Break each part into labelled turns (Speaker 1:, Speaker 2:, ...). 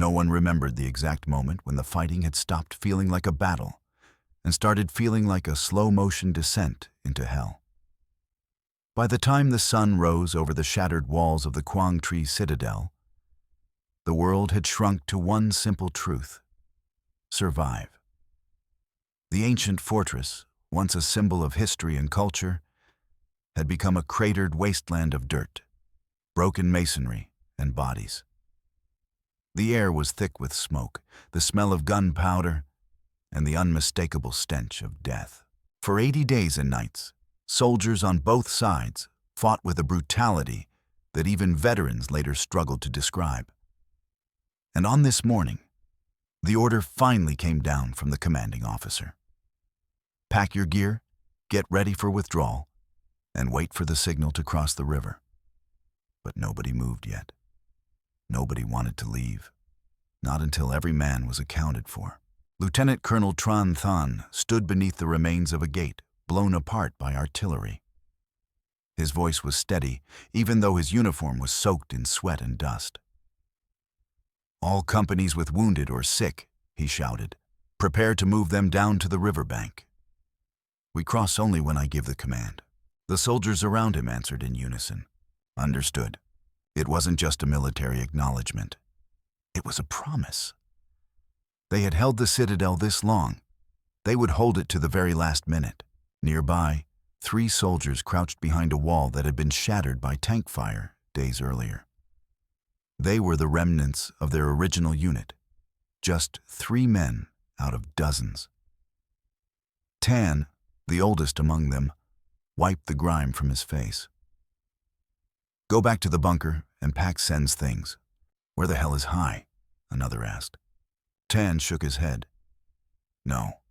Speaker 1: No one remembered the exact moment when the fighting had stopped feeling like a battle and started feeling like a slow-motion descent into hell. By the time the sun rose over the shattered walls of the Quang Tri Citadel, the world had shrunk to one simple truth: survive. The ancient fortress, once a symbol of history and culture, had become a cratered wasteland of dirt, broken masonry, and bodies. The air was thick with smoke, the smell of gunpowder, and the unmistakable stench of death. For 80 days and nights, soldiers on both sides fought with a brutality that even veterans later struggled to describe. And on this morning, the order finally came down from the commanding officer. Pack your gear, get ready for withdrawal, and wait for the signal to cross the river. But nobody moved yet. Nobody wanted to leave. Not until every man was accounted for. Lieutenant Colonel Tran Than stood beneath the remains of a gate blown apart by artillery. His voice was steady, even though his uniform was soaked in sweat and dust. "All companies with wounded or sick," he shouted, "prepare to move them down to the riverbank. We cross only when I give the command." The soldiers around him answered in unison. Understood. It wasn't just a military acknowledgement. It was a promise. They had held the citadel this long. They would hold it to the very last minute. Nearby, 3 soldiers crouched behind a wall that had been shattered by tank fire days earlier. They were the remnants of their original unit, just 3 men out of dozens. Tan, the oldest among them, wiped the grime from his face. "Go back to the bunker and pack Sen's things." "Where the hell is Hai?" another asked. Tan shook his head. "No,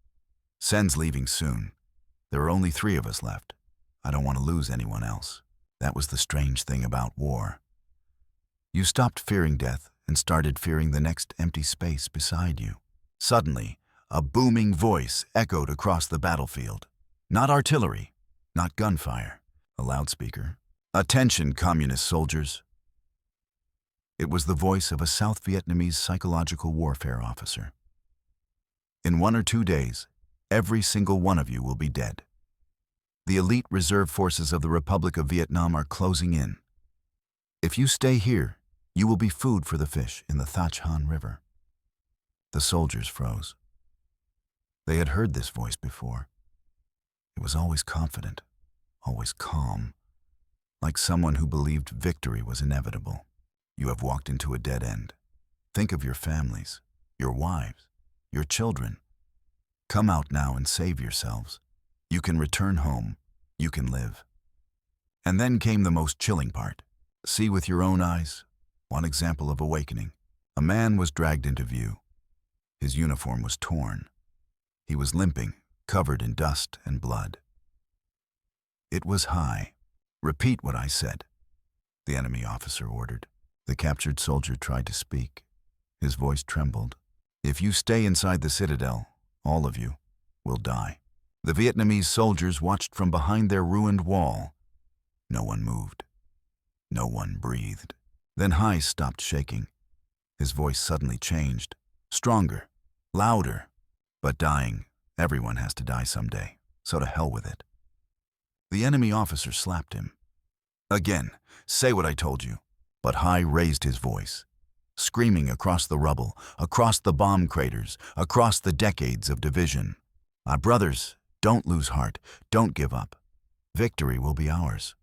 Speaker 1: Sen's leaving soon. There are only 3 of us left. I don't want to lose anyone else." That was the strange thing about war. You stopped fearing death and started fearing the next empty space beside you. Suddenly, a booming voice echoed across the battlefield. Not artillery, not gunfire, a loudspeaker. "Attention, communist soldiers." It was the voice of a South Vietnamese psychological warfare officer. "In 1 or 2 days, every single one of you will be dead. The elite reserve forces of the Republic of Vietnam are closing in. If you stay here, you will be food for the fish in the Thach Han River." The soldiers froze. They had heard this voice before. It was always confident, always calm, like someone who believed victory was inevitable. "You have walked into a dead end. Think of your families, your wives, your children. Come out now and save yourselves. You can return home. You can live." And then came the most chilling part. See with your own eyes. One example of awakening. A man was dragged into view. His uniform was torn. He was limping, covered in dust and blood. It was Hai. "Repeat what I said," the enemy officer ordered. The captured soldier tried to speak. His voice trembled. "If you stay inside the citadel, all of you will die." The Vietnamese soldiers watched from behind their ruined wall. No one moved. No one breathed. Then Hai stopped shaking. His voice suddenly changed. Stronger, louder. "But dying, everyone has to die someday, so to hell with it." The enemy officer slapped him. "Again, say what I told you." But Hai raised his voice, screaming across the rubble, across the bomb craters, across the decades of division. "My brothers, don't lose heart, don't give up. Victory will be ours."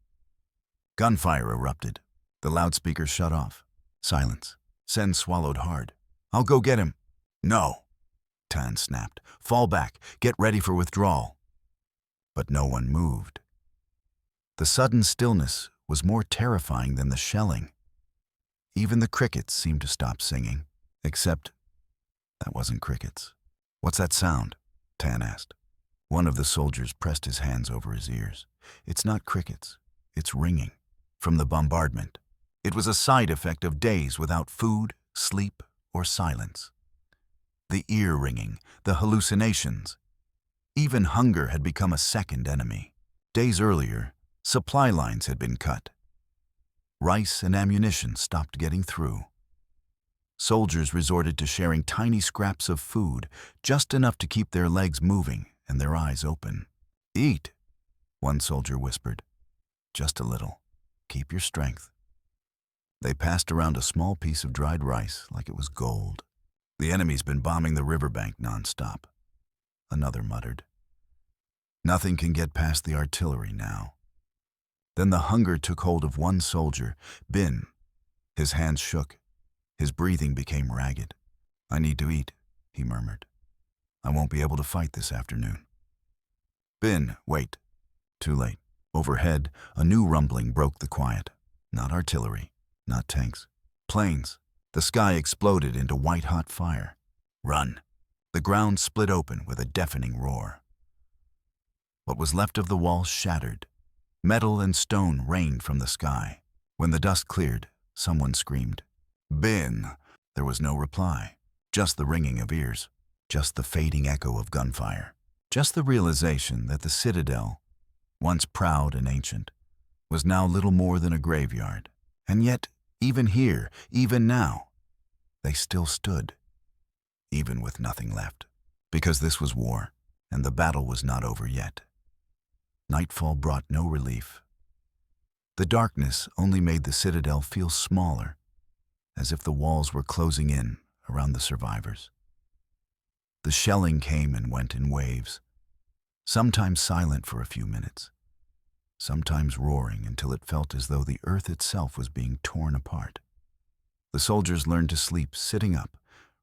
Speaker 1: Gunfire erupted. The loudspeaker shut off. Silence. Sen swallowed hard. "I'll go get him." "No," Tan snapped. "Fall back. Get ready for withdrawal." But no one moved. The sudden stillness was more terrifying than the shelling. Even the crickets seemed to stop singing. Except that wasn't crickets. "What's that sound?" Tan asked. One of the soldiers pressed his hands over his ears. "It's not crickets. It's ringing. From the bombardment." It was a side effect of days without food, sleep, or silence. The ear ringing, the hallucinations. Even hunger had become a second enemy. Days earlier, supply lines had been cut. Rice and ammunition stopped getting through. Soldiers resorted to sharing tiny scraps of food, just enough to keep their legs moving and their eyes open. "Eat," one soldier whispered. "Just a little. Keep your strength." They passed around a small piece of dried rice like it was gold. "The enemy's been bombing the riverbank nonstop," another muttered. "Nothing can get past the artillery now." Then the hunger took hold of one soldier, Bin. His hands shook. His breathing became ragged. "I need to eat," he murmured. "I won't be able to fight this afternoon." "Bin, wait." Too late. Overhead, a new rumbling broke the quiet. Not artillery, not tanks. Planes. The sky exploded into white-hot fire. "Run." The ground split open with a deafening roar. What was left of the walls shattered. Metal and stone rained from the sky. When the dust cleared, someone screamed, "Bin!" There was no reply. Just the ringing of ears. Just the fading echo of gunfire. Just the realization that the citadel, once proud and ancient, was now little more than a graveyard. And yet, even here, even now, they still stood, even with nothing left. Because this was war, and the battle was not over yet. Nightfall brought no relief. The darkness only made the citadel feel smaller, as if the walls were closing in around the survivors. The shelling came and went in waves, sometimes silent for a few minutes, sometimes roaring until it felt as though the earth itself was being torn apart. The soldiers learned to sleep sitting up,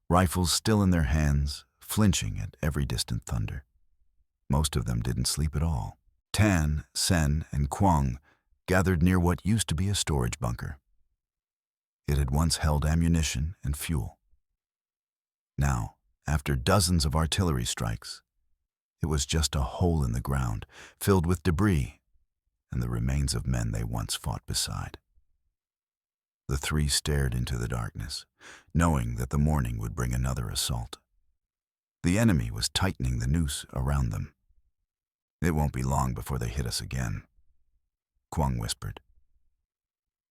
Speaker 1: rifles still in their hands, flinching at every distant thunder. Most of them didn't sleep at all. Tan, Sen, and Quang gathered near what used to be a storage bunker. It had once held ammunition and fuel. Now, after dozens of artillery strikes, it was just a hole in the ground, filled with debris and the remains of men they once fought beside. The three stared into the darkness, knowing that the morning would bring another assault. The enemy was tightening the noose around them. "It won't be long before they hit us again," Quang whispered.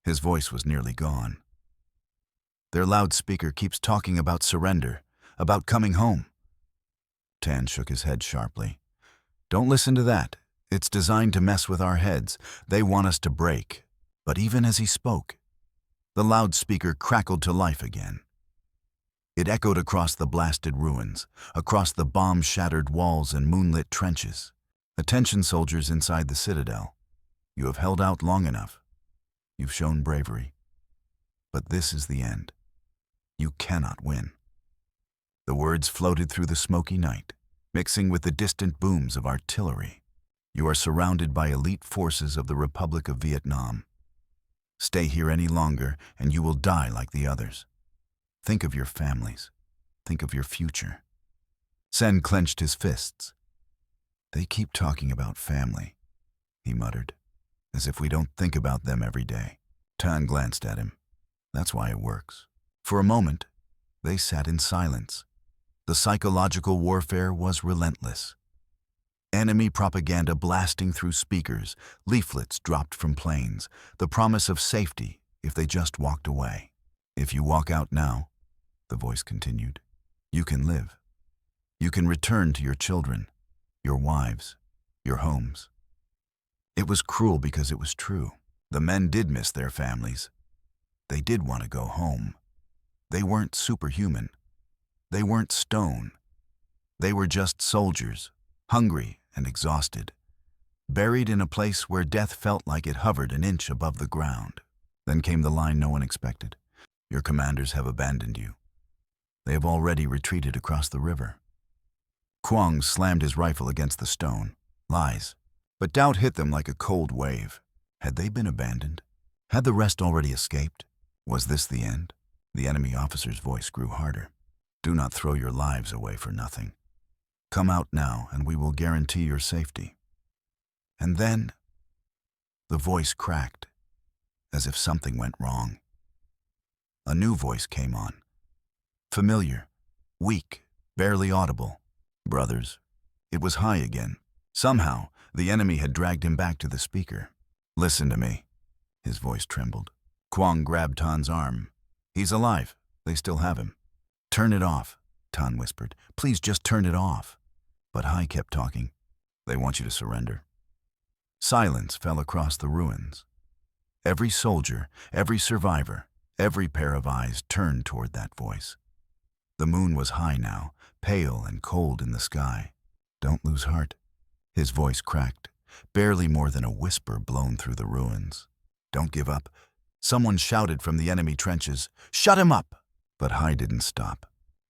Speaker 1: His voice was nearly gone. "Their loudspeaker keeps talking about surrender, about coming home." Tan shook his head sharply. "Don't listen to that. It's designed to mess with our heads. They want us to break." But even as he spoke, the loudspeaker crackled to life again. It echoed across the blasted ruins, across the bomb-shattered walls and moonlit trenches. "Attention, soldiers inside the citadel. You have held out long enough. You've shown bravery. But this is the end. You cannot win." The words floated through the smoky night, mixing with the distant booms of artillery. "You are surrounded by elite forces of the Republic of Vietnam. Stay here any longer, and you will die like the others. Think of your families. Think of your future." Sen clenched his fists. "They keep talking about family," he muttered, "as if we don't think about them every day." Tan glanced at him. "That's why it works." For a moment, they sat in silence. The psychological warfare was relentless. Enemy propaganda blasting through speakers, leaflets dropped from planes, the promise of safety if they just walked away. "If you walk out now," the voice continued, "you can live. You can return to your children, your wives, your homes." It was cruel because it was true. The men did miss their families. They did want to go home. They weren't superhuman. They weren't stone. They were just soldiers, hungry and exhausted, buried in a place where death felt like it hovered an inch above the ground. Then came the line no one expected. "Your commanders have abandoned you. They have already retreated across the river." Quang slammed his rifle against the stone. Lies. But doubt hit them like a cold wave. Had they been abandoned? Had the rest already escaped? Was this the end? The enemy officer's voice grew harder. "Do not throw your lives away for nothing. Come out now, and we will guarantee your safety." And then, the voice cracked, as if something went wrong. A new voice came on. Familiar, weak, barely audible. "Brothers." It was high again. Somehow, the enemy had dragged him back to the speaker. "Listen to me." His voice trembled. Quang grabbed Tan's arm. "He's alive. They still have him. Turn it off, Tan whispered. Please just turn it off. But Hai kept talking. They want you to surrender. Silence fell across the ruins. Every soldier, every survivor, every pair of eyes turned toward that voice. The moon was high now, pale and cold in the sky. Don't lose heart. His voice cracked, barely more than a whisper blown through the ruins. Don't give up. Someone shouted from the enemy trenches, "Shut him up!" But Hai didn't stop.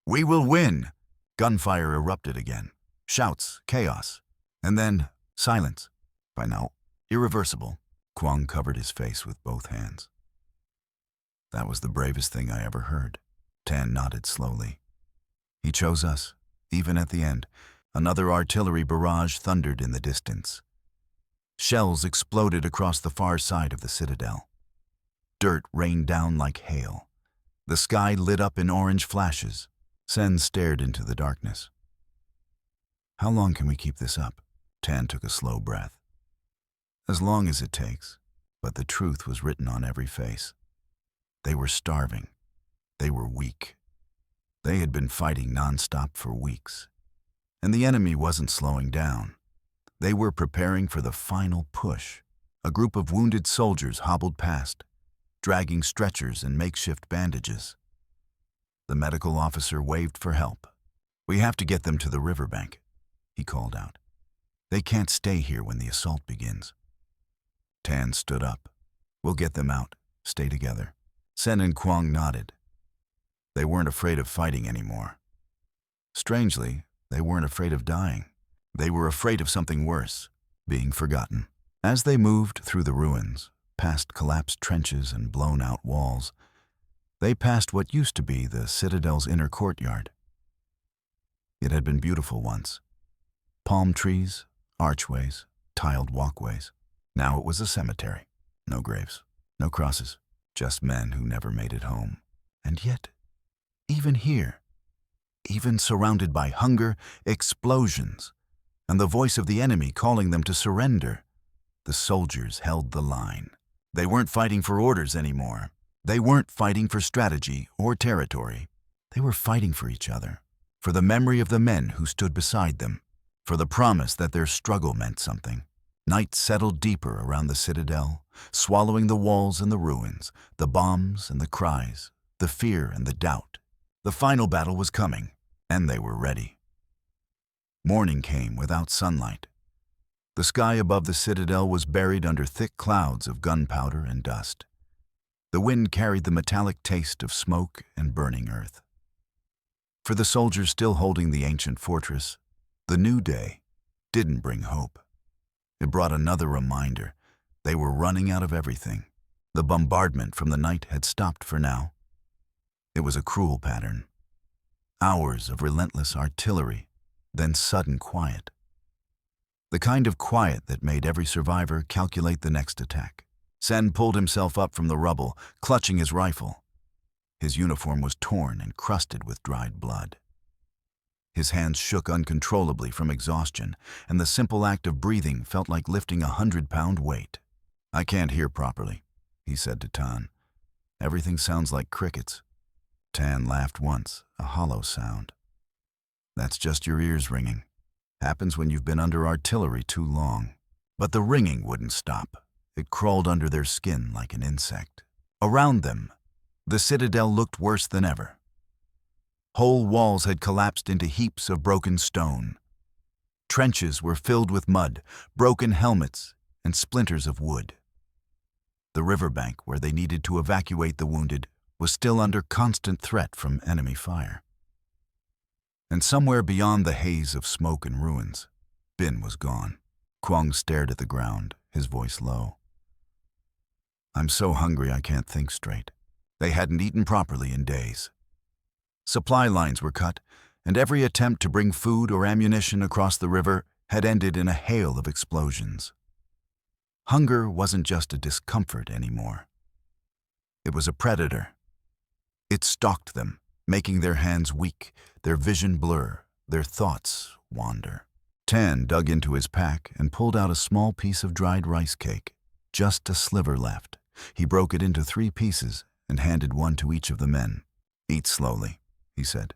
Speaker 1: "We will win!" Gunfire erupted again. Shouts, chaos. And then, silence. By now, irreversible. Quang covered his face with both hands. That was the bravest thing I ever heard. Tan nodded slowly. He chose us, even at the end. Another artillery barrage thundered in the distance. Shells exploded across the far side of the citadel. Dirt rained down like hail. The sky lit up in orange flashes. Sen stared into the darkness. How long can we keep this up? Tan took a slow breath. As long as it takes, but the truth was written on every face. They were starving. They were weak. They had been fighting nonstop for weeks. And the enemy wasn't slowing down. They were preparing for the final push. A group of wounded soldiers hobbled past, dragging stretchers and makeshift bandages. The medical officer waved for help. "We have to get them to the riverbank," he called out. "They can't stay here when the assault begins." Tan stood up. "We'll get them out. Stay together." Sen and Quang nodded. They weren't afraid of fighting anymore. Strangely, they weren't afraid of dying. They were afraid of something worse, being forgotten. As they moved through the ruins, past collapsed trenches and blown-out walls, they passed what used to be the citadel's inner courtyard. It had been beautiful once. Palm trees, archways, tiled walkways. Now it was a cemetery. No graves, no crosses, just men who never made it home. And yet, even here, even surrounded by hunger, explosions, and the voice of the enemy calling them to surrender, the soldiers held the line. They weren't fighting for orders anymore. They weren't fighting for strategy or territory. They were fighting for each other, for the memory of the men who stood beside them, for the promise that their struggle meant something. Night settled deeper around the citadel, swallowing the walls and the ruins, the bombs and the cries, the fear and the doubt. The final battle was coming, and they were ready. Morning came without sunlight. The sky above the citadel was buried under thick clouds of gunpowder and dust. The wind carried the metallic taste of smoke and burning earth. For the soldiers still holding the ancient fortress, the new day didn't bring hope. It brought another reminder. They were running out of everything. The bombardment from the night had stopped for now. It was a cruel pattern. Hours of relentless artillery, then sudden quiet. The kind of quiet that made every survivor calculate the next attack. Sen pulled himself up from the rubble, clutching his rifle. His uniform was torn and crusted with dried blood. His hands shook uncontrollably from exhaustion, and the simple act of breathing felt like lifting a 100-pound weight. "I can't hear properly," he said to Tan. "Everything sounds like crickets." Tan laughed once, a hollow sound. "That's just your ears ringing. Happens when you've been under artillery too long." But the ringing wouldn't stop. It crawled under their skin like an insect. Around them, the citadel looked worse than ever. Whole walls had collapsed into heaps of broken stone. Trenches were filled with mud, broken helmets, and splinters of wood. The riverbank, where they needed to evacuate the wounded, was still under constant threat from enemy fire. And somewhere beyond the haze of smoke and ruins, Bin was gone. Quang stared at the ground, his voice low. "I'm so hungry I can't think straight." They hadn't eaten properly in days. Supply lines were cut, and every attempt to bring food or ammunition across the river had ended in a hail of explosions. Hunger wasn't just a discomfort anymore. It was a predator. It stalked them, making their hands weak, their vision blur, their thoughts wander. Tan dug into his pack and pulled out a small piece of dried rice cake, just a sliver left. He broke it into 3 pieces and handed one to each of the men. Eat slowly, he said,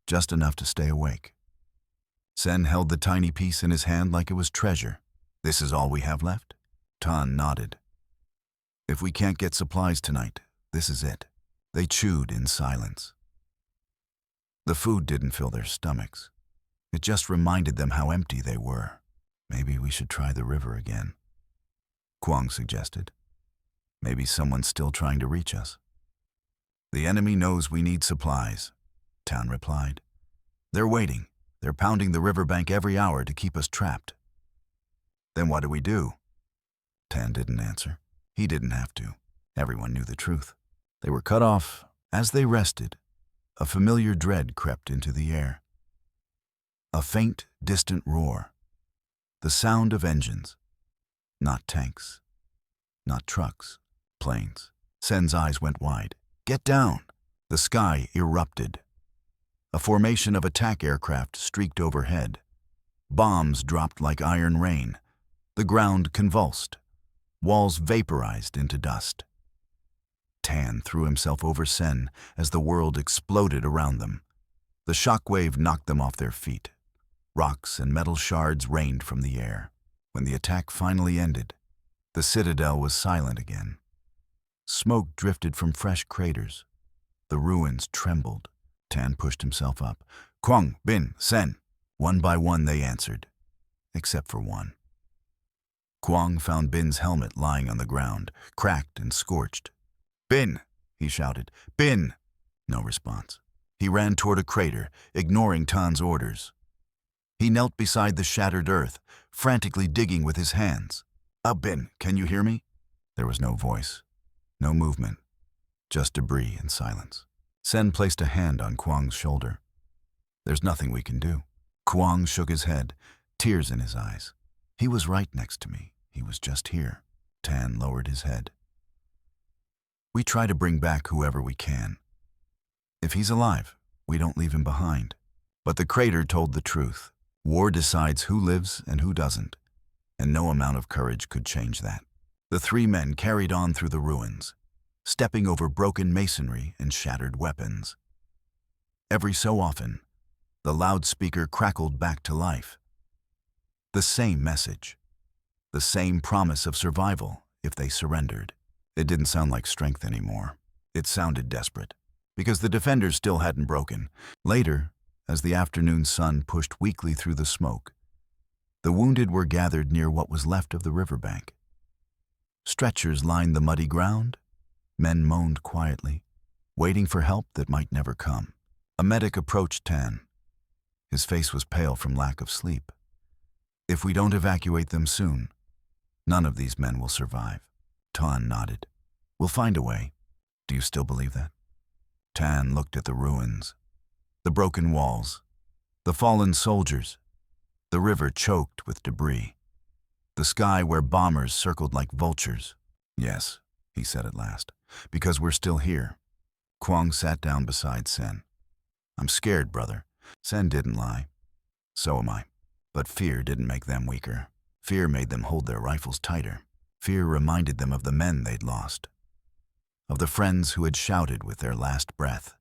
Speaker 1: just enough to stay awake. Sen held the tiny piece in his hand like it was treasure. This is all we have left? Tan nodded. If we can't get supplies tonight, this is it. They chewed in silence. The food didn't fill their stomachs. It just reminded them how empty they were. Maybe we should try the river again, Quang suggested. Maybe someone's still trying to reach us. The enemy knows we need supplies, Tan replied. They're waiting. They're pounding the riverbank every hour to keep us trapped. Then what do we do? Tan didn't answer. He didn't have to. Everyone knew the truth. They were cut off. As they rested, a familiar dread crept into the air. A faint, distant roar. The sound of engines. Not tanks. Not trucks. Planes. Sen's eyes went wide. Get down! The sky erupted. A formation of attack aircraft streaked overhead. Bombs dropped like iron rain. The ground convulsed. Walls vaporized into dust. Tan threw himself over Sen as the world exploded around them. The shockwave knocked them off their feet. Rocks and metal shards rained from the air. When the attack finally ended, the citadel was silent again. Smoke drifted from fresh craters. The ruins trembled. Tan pushed himself up. Quang, Bin, Sen. One by one they answered, except for one. Quang found Bin's helmet lying on the ground, cracked and scorched. Bin, he shouted. Bin! No response. He ran toward a crater, ignoring Tan's orders. He knelt beside the shattered earth, frantically digging with his hands. Bin, can you hear me? There was no voice, no movement, just debris and silence. Sen placed a hand on Quang's shoulder. There's nothing we can do. Quang shook his head, tears in his eyes. He was right next to me. He was just here. Tan lowered his head. We try to bring back whoever we can. If he's alive, we don't leave him behind. But the crater told the truth. War decides who lives and who doesn't, and no amount of courage could change that. The three men carried on through the ruins, stepping over broken masonry and shattered weapons. Every so often, the loudspeaker crackled back to life. The same message, the same promise of survival if they surrendered. It didn't sound like strength anymore. It sounded desperate, because the defenders still hadn't broken. Later, as the afternoon sun pushed weakly through the smoke, the wounded were gathered near what was left of the riverbank. Stretchers lined the muddy ground. Men moaned quietly, waiting for help that might never come. A medic approached Tan. His face was pale from lack of sleep. If we don't evacuate them soon, none of these men will survive. Tan nodded. We'll find a way. Do you still believe that? Tan looked at the ruins, the broken walls, the fallen soldiers, the river choked with debris, the sky where bombers circled like vultures. Yes, he said at last, because we're still here. Quang sat down beside Sen. I'm scared, brother. Sen didn't lie. So am I. But fear didn't make them weaker. Fear made them hold their rifles tighter. Fear reminded them of the men they'd lost, of the friends who had shouted with their last breath.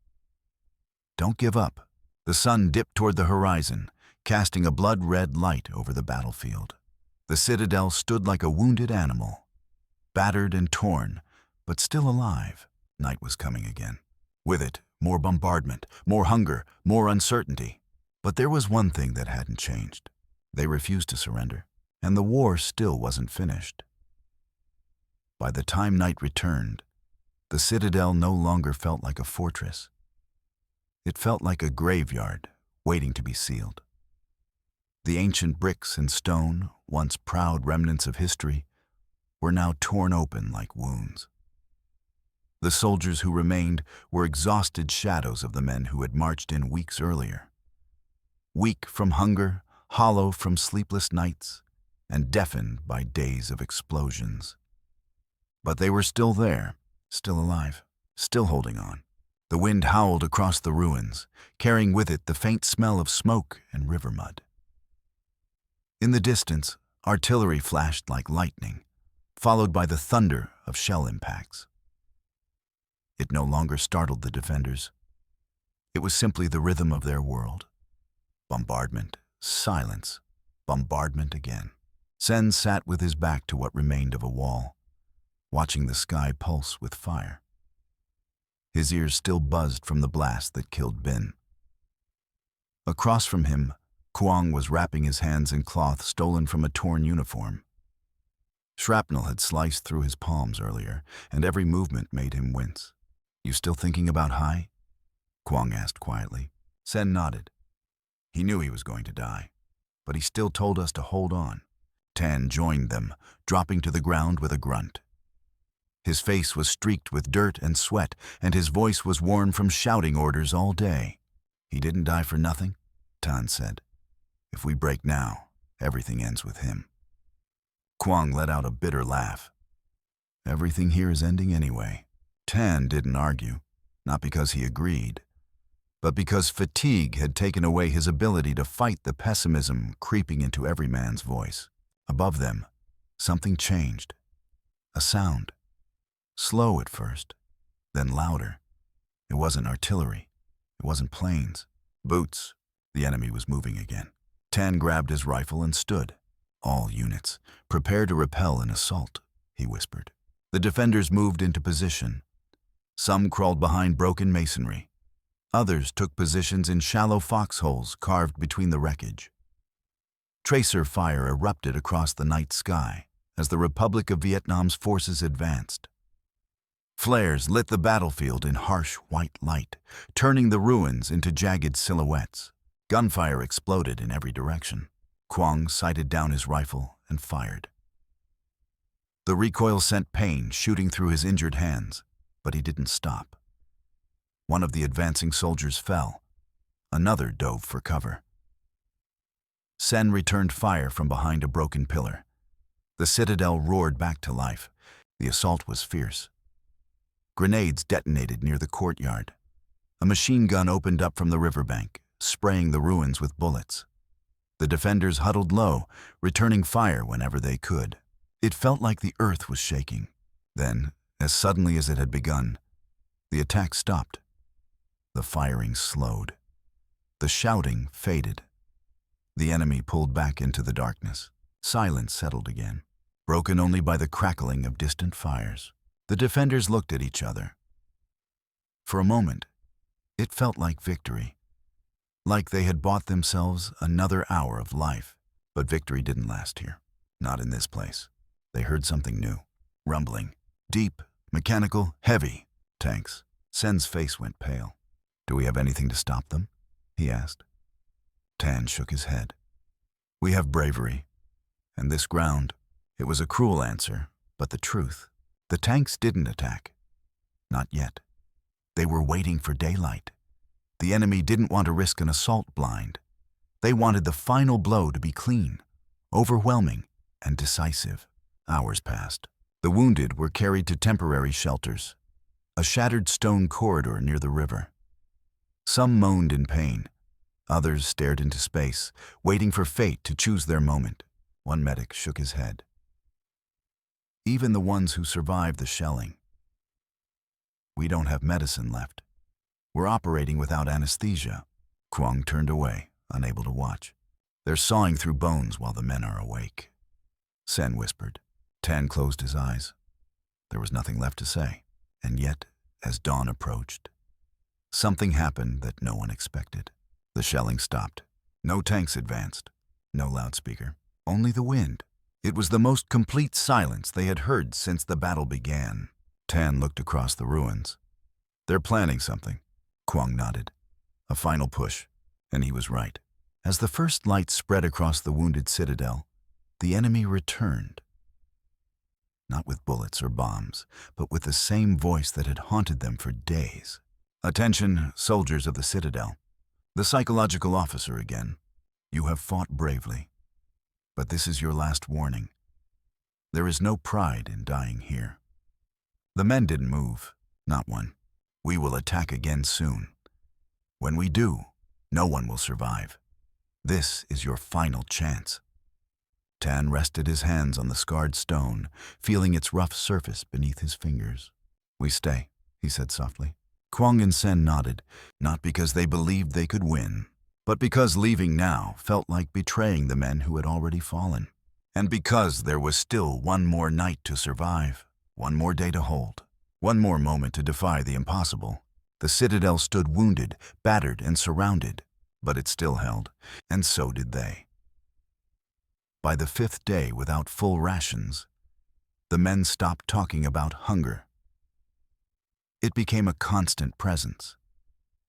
Speaker 1: Don't give up. The sun dipped toward the horizon, casting a blood-red light over the battlefield. The citadel stood like a wounded animal, battered and torn, but still alive. Night was coming again. With it, more bombardment, more hunger, more uncertainty. But there was one thing that hadn't changed. They refused to surrender, and the war still wasn't finished. By the time night returned, the citadel no longer felt like a fortress. It felt like a graveyard waiting to be sealed. The ancient bricks and stone, once proud remnants of history, were now torn open like wounds. The soldiers who remained were exhausted shadows of the men who had marched in weeks earlier. Weak from hunger, hollow from sleepless nights, and deafened by days of explosions. But they were still there, still alive, still holding on. The wind howled across the ruins, carrying with it the faint smell of smoke and river mud. In the distance, artillery flashed like lightning, followed by the thunder of shell impacts. It no longer startled the defenders. It was simply the rhythm of their world. Bombardment, silence, bombardment again. Sen sat with his back to what remained of a wall, watching the sky pulse with fire. His ears still buzzed from the blast that killed Bin. Across from him, Quang was wrapping his hands in cloth stolen from a torn uniform. Shrapnel had sliced through his palms earlier, and every movement made him wince. "You still thinking about Hai?" Quang asked quietly. Sen nodded. He knew he was going to die, but he still told us to hold on. Tan joined them, dropping to the ground with a grunt. His face was streaked with dirt and sweat, and his voice was worn from shouting orders all day. "He didn't die for nothing," Tan said. "If we break now, everything ends with him." Quang let out a bitter laugh. "Everything here is ending anyway." Tan didn't argue, not because he agreed, but because fatigue had taken away his ability to fight the pessimism creeping into every man's voice. Above them, something changed. A sound. Slow at first, then louder. It wasn't artillery. It wasn't planes. Boots. The enemy was moving again. Tan grabbed his rifle and stood. "All units, prepare to repel an assault," he whispered. The defenders moved into position. Some crawled behind broken masonry. Others took positions in shallow foxholes carved between the wreckage. Tracer fire erupted across the night sky as the Republic of Vietnam's forces advanced. Flares lit the battlefield in harsh white light, turning the ruins into jagged silhouettes. Gunfire exploded in every direction. Quang sighted down his rifle and fired. The recoil sent pain shooting through his injured hands, but he didn't stop. One of the advancing soldiers fell. Another dove for cover. Sen returned fire from behind a broken pillar. The citadel roared back to life. The assault was fierce. Grenades detonated near the courtyard. A machine gun opened up from the riverbank, spraying the ruins with bullets. The defenders huddled low, returning fire whenever they could. It felt like the earth was shaking. Then, as suddenly as it had begun, the attack stopped. The firing slowed. The shouting faded. The enemy pulled back into the darkness. Silence settled again, broken only by the crackling of distant fires. The defenders looked at each other. For a moment, it felt like victory, like they had bought themselves another hour of life. But victory didn't last here, not in this place. They heard something new, rumbling, deep, mechanical, heavy. Tanks. Sen's face went pale. "Do we have anything to stop them?" he asked. Tan shook his head. "We have bravery, and this ground." It was a cruel answer, but the truth. The tanks didn't attack. Not yet. They were waiting for daylight. The enemy didn't want to risk an assault blind. They wanted the final blow to be clean, overwhelming, and decisive. Hours passed. The wounded were carried to temporary shelters, a shattered stone corridor near the river. Some moaned in pain. Others stared into space, waiting for fate to choose their moment. One medic shook his head. "Even the ones who survived the shelling. We don't have medicine left. We're operating without anesthesia." Quang turned away, unable to watch. "They're sawing through bones while the men are awake," Sen whispered. Tan closed his eyes. There was nothing left to say. And yet, as dawn approached, something happened that no one expected. The shelling stopped. No tanks advanced. No loudspeaker. Only the wind. It was the most complete silence they had heard since the battle began. Tan looked across the ruins. "They're planning something." Quang nodded. A final push, and he was right. As the first light spread across the wounded citadel, the enemy returned. Not with bullets or bombs, but with the same voice that had haunted them for days. "Attention, soldiers of the citadel. The psychological officer again. You have fought bravely. But this is your last warning. There is no pride in dying here." The men didn't move, not one. "We will attack again soon. When we do, no one will survive. This is your final chance." Tan rested his hands on the scarred stone, feeling its rough surface beneath his fingers. "We stay," he said softly. Quang and Sen nodded, not because they believed they could win, but because leaving now felt like betraying the men who had already fallen. And because there was still one more night to survive, one more day to hold, one more moment to defy the impossible. The citadel stood wounded, battered, and surrounded, but it still held, and so did they. By the 5th day without full rations, the men stopped talking about hunger. It became a constant presence,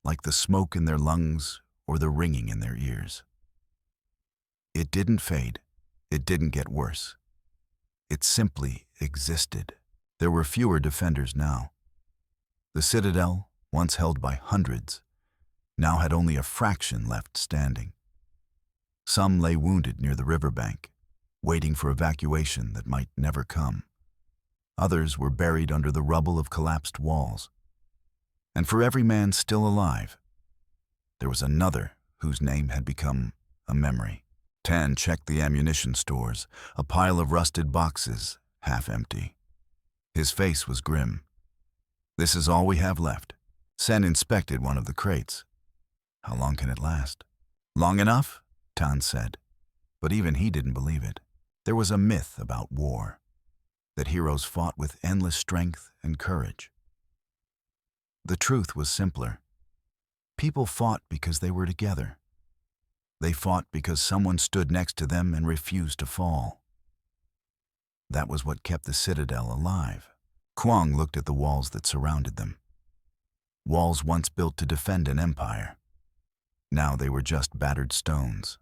Speaker 1: like the smoke in their lungs or the ringing in their ears. It didn't fade. It didn't get worse. It simply existed. There were fewer defenders now. The citadel, once held by hundreds, now had only a fraction left standing. Some lay wounded near the riverbank, waiting for evacuation that might never come. Others were buried under the rubble of collapsed walls. And for every man still alive, there was another whose name had become a memory. Tan checked the ammunition stores, a pile of rusted boxes, half empty. His face was grim. "This is all we have left." Sen inspected one of the crates. "How long can it last?" "Long enough," Tan said. But even he didn't believe it. There was a myth about war, that heroes fought with endless strength and courage. The truth was simpler. People fought because they were together. They fought because someone stood next to them and refused to fall. That was what kept the citadel alive. Quang looked at the walls that surrounded them. Walls once built to defend an empire. Now they were just battered stones.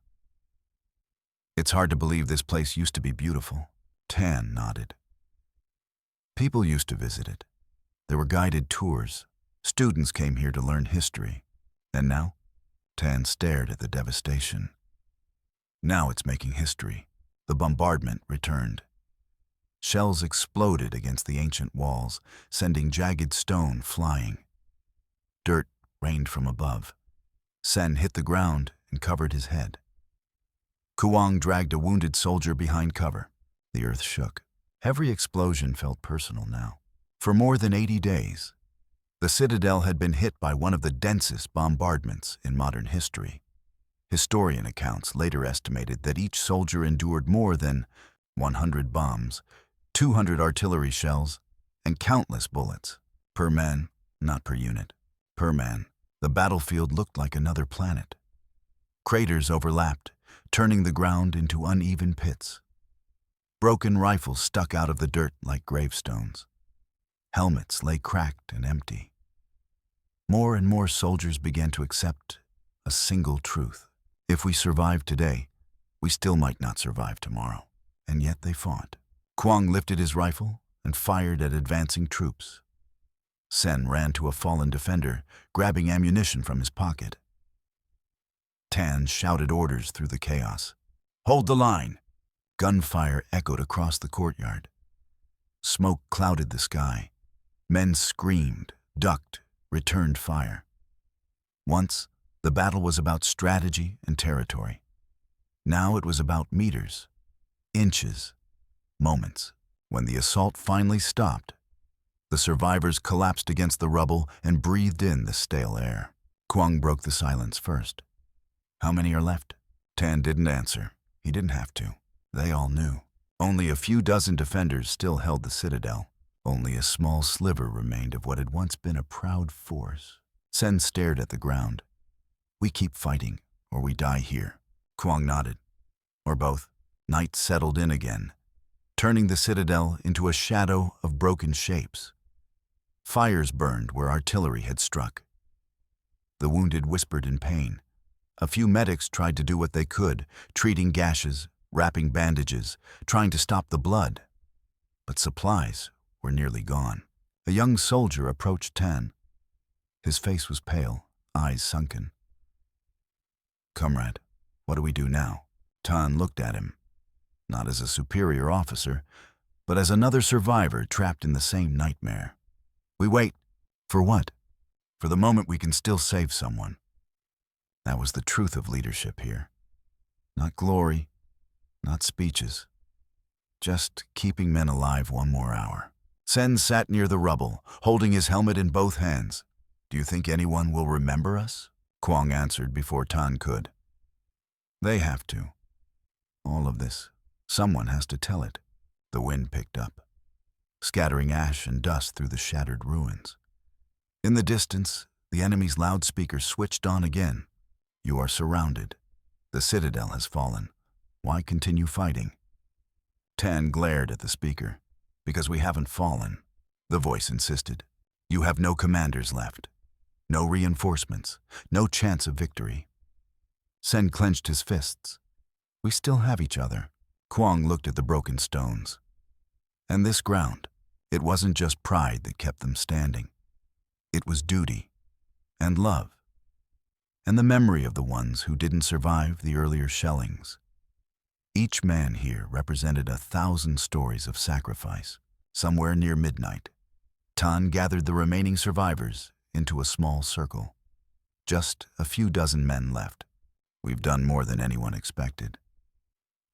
Speaker 1: "It's hard to believe this place used to be beautiful." Tan nodded. People used to visit it. There were guided tours. Students came here to learn history. And now? Tan stared at the devastation. Now it's making history. The bombardment returned. Shells exploded against the ancient walls, sending jagged stone flying. Dirt rained from above. Sen hit the ground and covered his head. Quang dragged a wounded soldier behind cover. The earth shook. Every explosion felt personal now. For more than 80 days, the citadel had been hit by one of the densest bombardments in modern history. Historian accounts later estimated that each soldier endured more than 100 bombs, 200 artillery shells, and countless bullets. Per man, not per unit. Per man, the battlefield looked like another planet. Craters overlapped, turning the ground into uneven pits. Broken rifles stuck out of the dirt like gravestones. Helmets lay cracked and empty. More and more soldiers began to accept a single truth. If we survive today, we still might not survive tomorrow. And yet they fought. Quang lifted his rifle and fired at advancing troops. Sen ran to a fallen defender, grabbing ammunition from his pocket. Tan shouted orders through the chaos. "Hold the line!" Gunfire echoed across the courtyard. Smoke clouded the sky. Men screamed, ducked, returned fire. Once, the battle was about strategy and territory. Now it was about meters, inches, moments. When the assault finally stopped, the survivors collapsed against the rubble and breathed in the stale air. Quang broke the silence first. "How many are left?" Tan didn't answer. He didn't have to. They all knew. Only a few dozen defenders still held the citadel. Only a small sliver remained of what had once been a proud force. Sen stared at the ground. "We keep fighting, or we die here." Quang nodded. "Or both." Night settled in again, turning the citadel into a shadow of broken shapes. Fires burned where artillery had struck. The wounded whispered in pain. A few medics tried to do what they could, treating gashes, wrapping bandages, trying to stop the blood. But supplies were nearly gone. A young soldier approached Tan. His face was pale, eyes sunken. "Comrade, what do we do now?" Tan looked at him, not as a superior officer, but as another survivor trapped in the same nightmare. "We wait." "For what?" "For the moment we can still save someone." That was the truth of leadership here. Not glory, not speeches. Just keeping men alive one more hour. Sen sat near the rubble, holding his helmet in both hands. Do you think anyone will remember us? Quang answered before Tan could. They have to. All of this. Someone has to tell it. The wind picked up, scattering ash and dust through the shattered ruins. In the distance, the enemy's loudspeaker switched on again. You are surrounded. The citadel has fallen. Why continue fighting? Tan glared at the speaker. Because we haven't fallen, the voice insisted. You have no commanders left. No reinforcements. No chance of victory. Sen clenched his fists. We still have each other. Quang looked at the broken stones. And this ground, it wasn't just pride that kept them standing. It was duty, and love, and the memory of the ones who didn't survive the earlier shellings. Each man here represented 1,000 stories of sacrifice. Somewhere near midnight, Tan gathered the remaining survivors into a small circle. Just a few dozen men left. We've done more than anyone expected,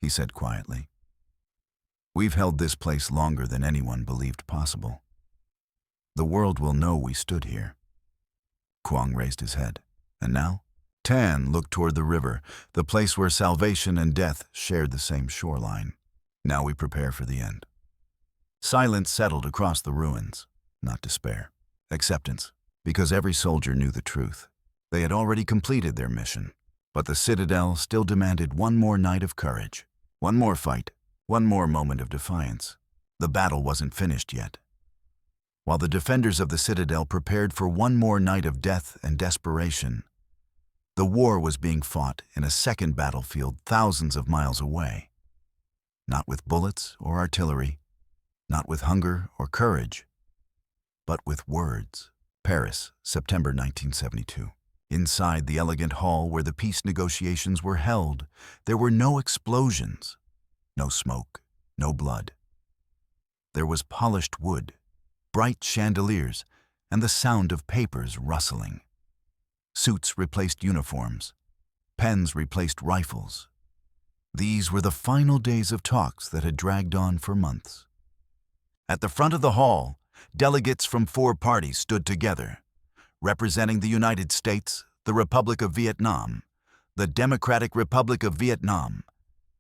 Speaker 1: he said quietly. We've held this place longer than anyone believed possible. The world will know we stood here. Quang raised his head. And now? Tan looked toward the river, the place where salvation and death shared the same shoreline. Now we prepare for the end. Silence settled across the ruins. Not despair. Acceptance. Because every soldier knew the truth. They had already completed their mission. But the citadel still demanded one more night of courage. One more fight. One more moment of defiance. The battle wasn't finished yet. While the defenders of the citadel prepared for one more night of death and desperation, the war was being fought in a second battlefield thousands of miles away. Not with bullets or artillery, not with hunger or courage, but with words. Paris, September 1972. Inside the elegant hall where the peace negotiations were held, there were no explosions. No smoke, no blood. There was polished wood, bright chandeliers, and the sound of papers rustling. Suits replaced uniforms. Pens replaced rifles. These were the final days of talks that had dragged on for months. At the front of the hall, delegates from 4 parties stood together, representing the United States, the Republic of Vietnam, the Democratic Republic of Vietnam,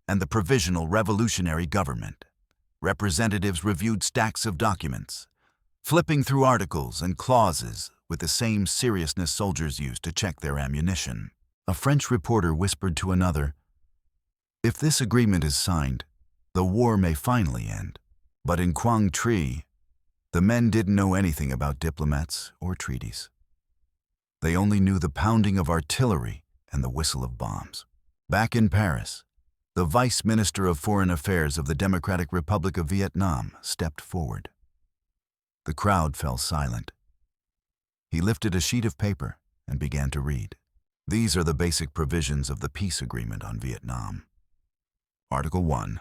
Speaker 1: and the Provisional Revolutionary Government. Representatives reviewed stacks of documents, flipping through articles and clauses with the same seriousness soldiers used to check their ammunition. A French reporter whispered to another, "If this agreement is signed, the war may finally end." But in Quang Tri, the men didn't know anything about diplomats or treaties. They only knew the pounding of artillery and the whistle of bombs. Back in Paris, the Vice Minister of Foreign Affairs of the Democratic Republic of Vietnam stepped forward. The crowd fell silent. He lifted a sheet of paper and began to read. These are the basic provisions of the peace agreement on Vietnam. Article 1.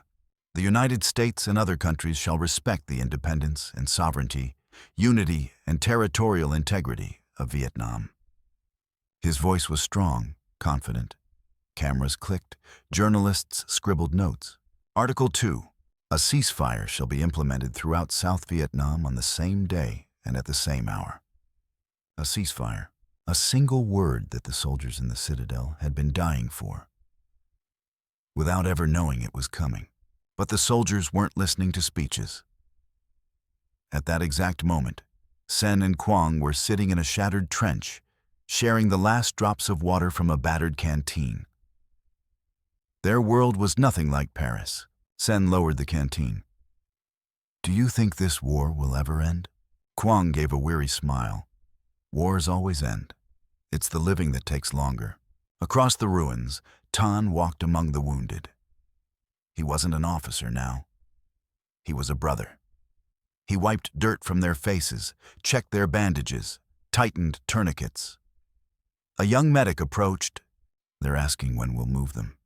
Speaker 1: The United States and other countries shall respect the independence and sovereignty, unity and territorial integrity of Vietnam. His voice was strong, confident. Cameras clicked, journalists scribbled notes. Article 2. A ceasefire shall be implemented throughout South Vietnam on the same day and at the same hour. A ceasefire, a single word that the soldiers in the citadel had been dying for, without ever knowing it was coming. But the soldiers weren't listening to speeches. At that exact moment, Sen and Quang were sitting in a shattered trench, sharing the last drops of water from a battered canteen. Their world was nothing like Paris. Sen lowered the canteen. "Do you think this war will ever end?" Quang gave a weary smile. "Wars always end. It's the living that takes longer." Across the ruins, Tan walked among the wounded. He wasn't an officer now. He was a brother. He wiped dirt from their faces, checked their bandages, tightened tourniquets. A young medic approached. "They're asking when we'll move them,"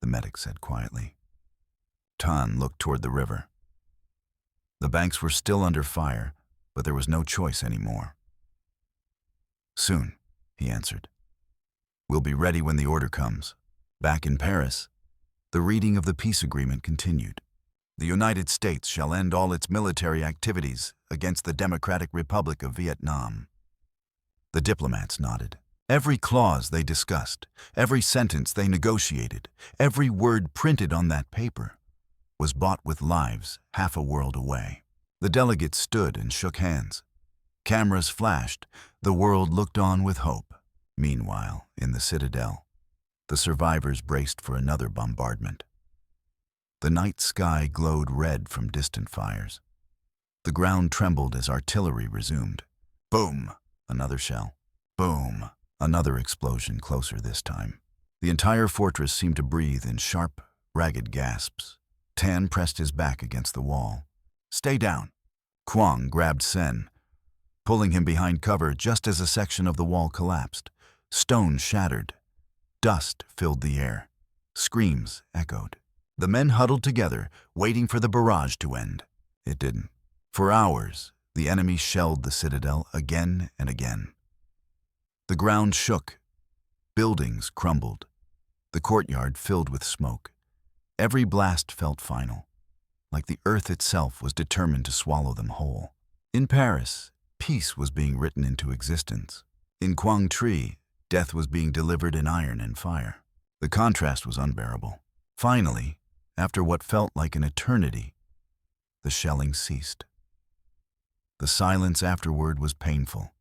Speaker 1: the medic said quietly. Tan looked toward the river. The banks were still under fire, but there was no choice anymore. "Soon," he answered. "We'll be ready when the order comes." Back in Paris, the reading of the peace agreement continued. The United States shall end all its military activities against the Democratic Republic of Vietnam. The diplomats nodded. Every clause they discussed, every sentence they negotiated, every word printed on that paper was bought with lives half a world away. The delegates stood and shook hands. Cameras flashed. The world looked on with hope. Meanwhile, in the Citadel, the survivors braced for another bombardment. The night sky glowed red from distant fires. The ground trembled as artillery resumed. Boom! Another shell. Boom! Another explosion closer this time. The entire fortress seemed to breathe in sharp, ragged gasps. Tan pressed his back against the wall. "Stay down." Quang grabbed Sen, pulling him behind cover just as a section of the wall collapsed. Stone shattered. Dust filled the air. Screams echoed. The men huddled together, waiting for the barrage to end. It didn't. For hours, the enemy shelled the citadel again and again. The ground shook. Buildings crumbled. The courtyard filled with smoke. Every blast felt final, like the earth itself was determined to swallow them whole. In Paris, peace was being written into existence. In Quang Tri, death was being delivered in iron and fire. The contrast was unbearable. Finally, after what felt like an eternity, the shelling ceased. The silence afterward was painful.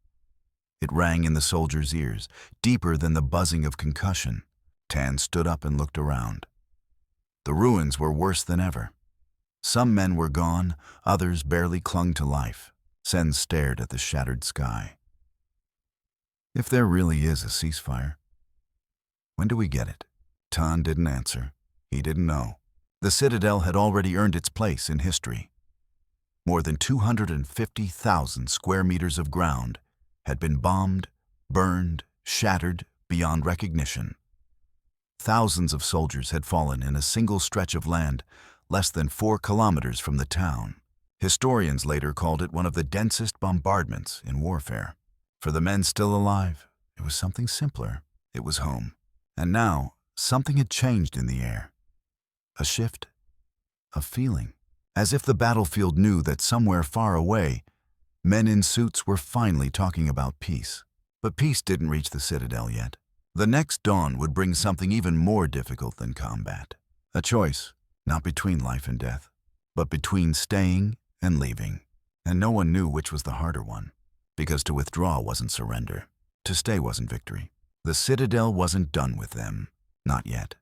Speaker 1: It rang in the soldiers' ears, deeper than the buzzing of concussion. Tan stood up and looked around. The ruins were worse than ever. Some men were gone, others barely clung to life. Sen stared at the shattered sky. If there really is a ceasefire, when do we get it? Tan didn't answer. He didn't know. The citadel had already earned its place in history. More than 250,000 square meters of ground had been bombed, burned, shattered beyond recognition. Thousands of soldiers had fallen in a single stretch of land less than 4 kilometers from the town. Historians later called it one of the densest bombardments in warfare. For the men still alive, it was something simpler. It was home. And now, something had changed in the air. A shift, a feeling, as if the battlefield knew that somewhere far away, men in suits were finally talking about peace. But peace didn't reach the citadel yet. The next dawn would bring something even more difficult than combat. A choice, not between life and death, but between staying and leaving. And no one knew which was the harder one, because to withdraw wasn't surrender. To stay wasn't victory. The citadel wasn't done with them. Not yet.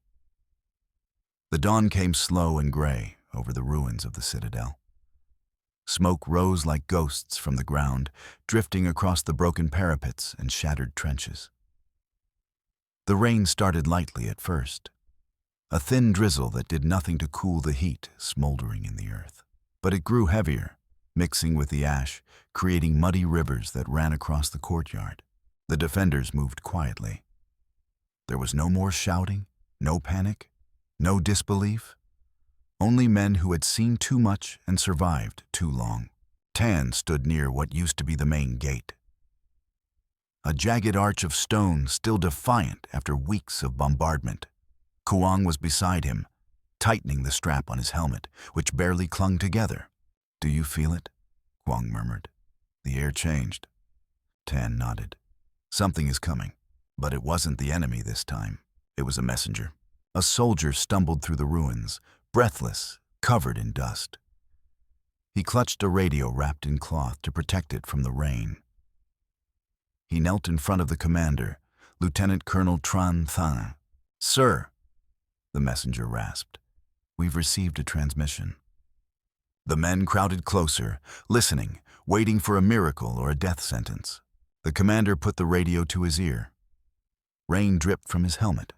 Speaker 1: The dawn came slow and gray over the ruins of the citadel. Smoke rose like ghosts from the ground, drifting across the broken parapets and shattered trenches. The rain started lightly at first, a thin drizzle that did nothing to cool the heat smoldering in the earth. But it grew heavier, mixing with the ash, creating muddy rivers that ran across the courtyard. The defenders moved quietly. There was no more shouting, no panic, no disbelief. Only men who had seen too much and survived too long. Tan stood near what used to be the main gate. A jagged arch of stone still defiant after weeks of bombardment. Quang was beside him, tightening the strap on his helmet, which barely clung together. "Do you feel it?" Quang murmured. The air changed. Tan nodded. Something is coming. But it wasn't the enemy this time. It was a messenger. A soldier stumbled through the ruins, breathless, covered in dust. He clutched a radio wrapped in cloth to protect it from the rain. He knelt in front of the commander, Lieutenant Colonel Tran Thanh. "Sir," the messenger rasped, "we've received a transmission." The men crowded closer, listening, waiting for a miracle or a death sentence. The commander put the radio to his ear. Rain dripped from his helmet.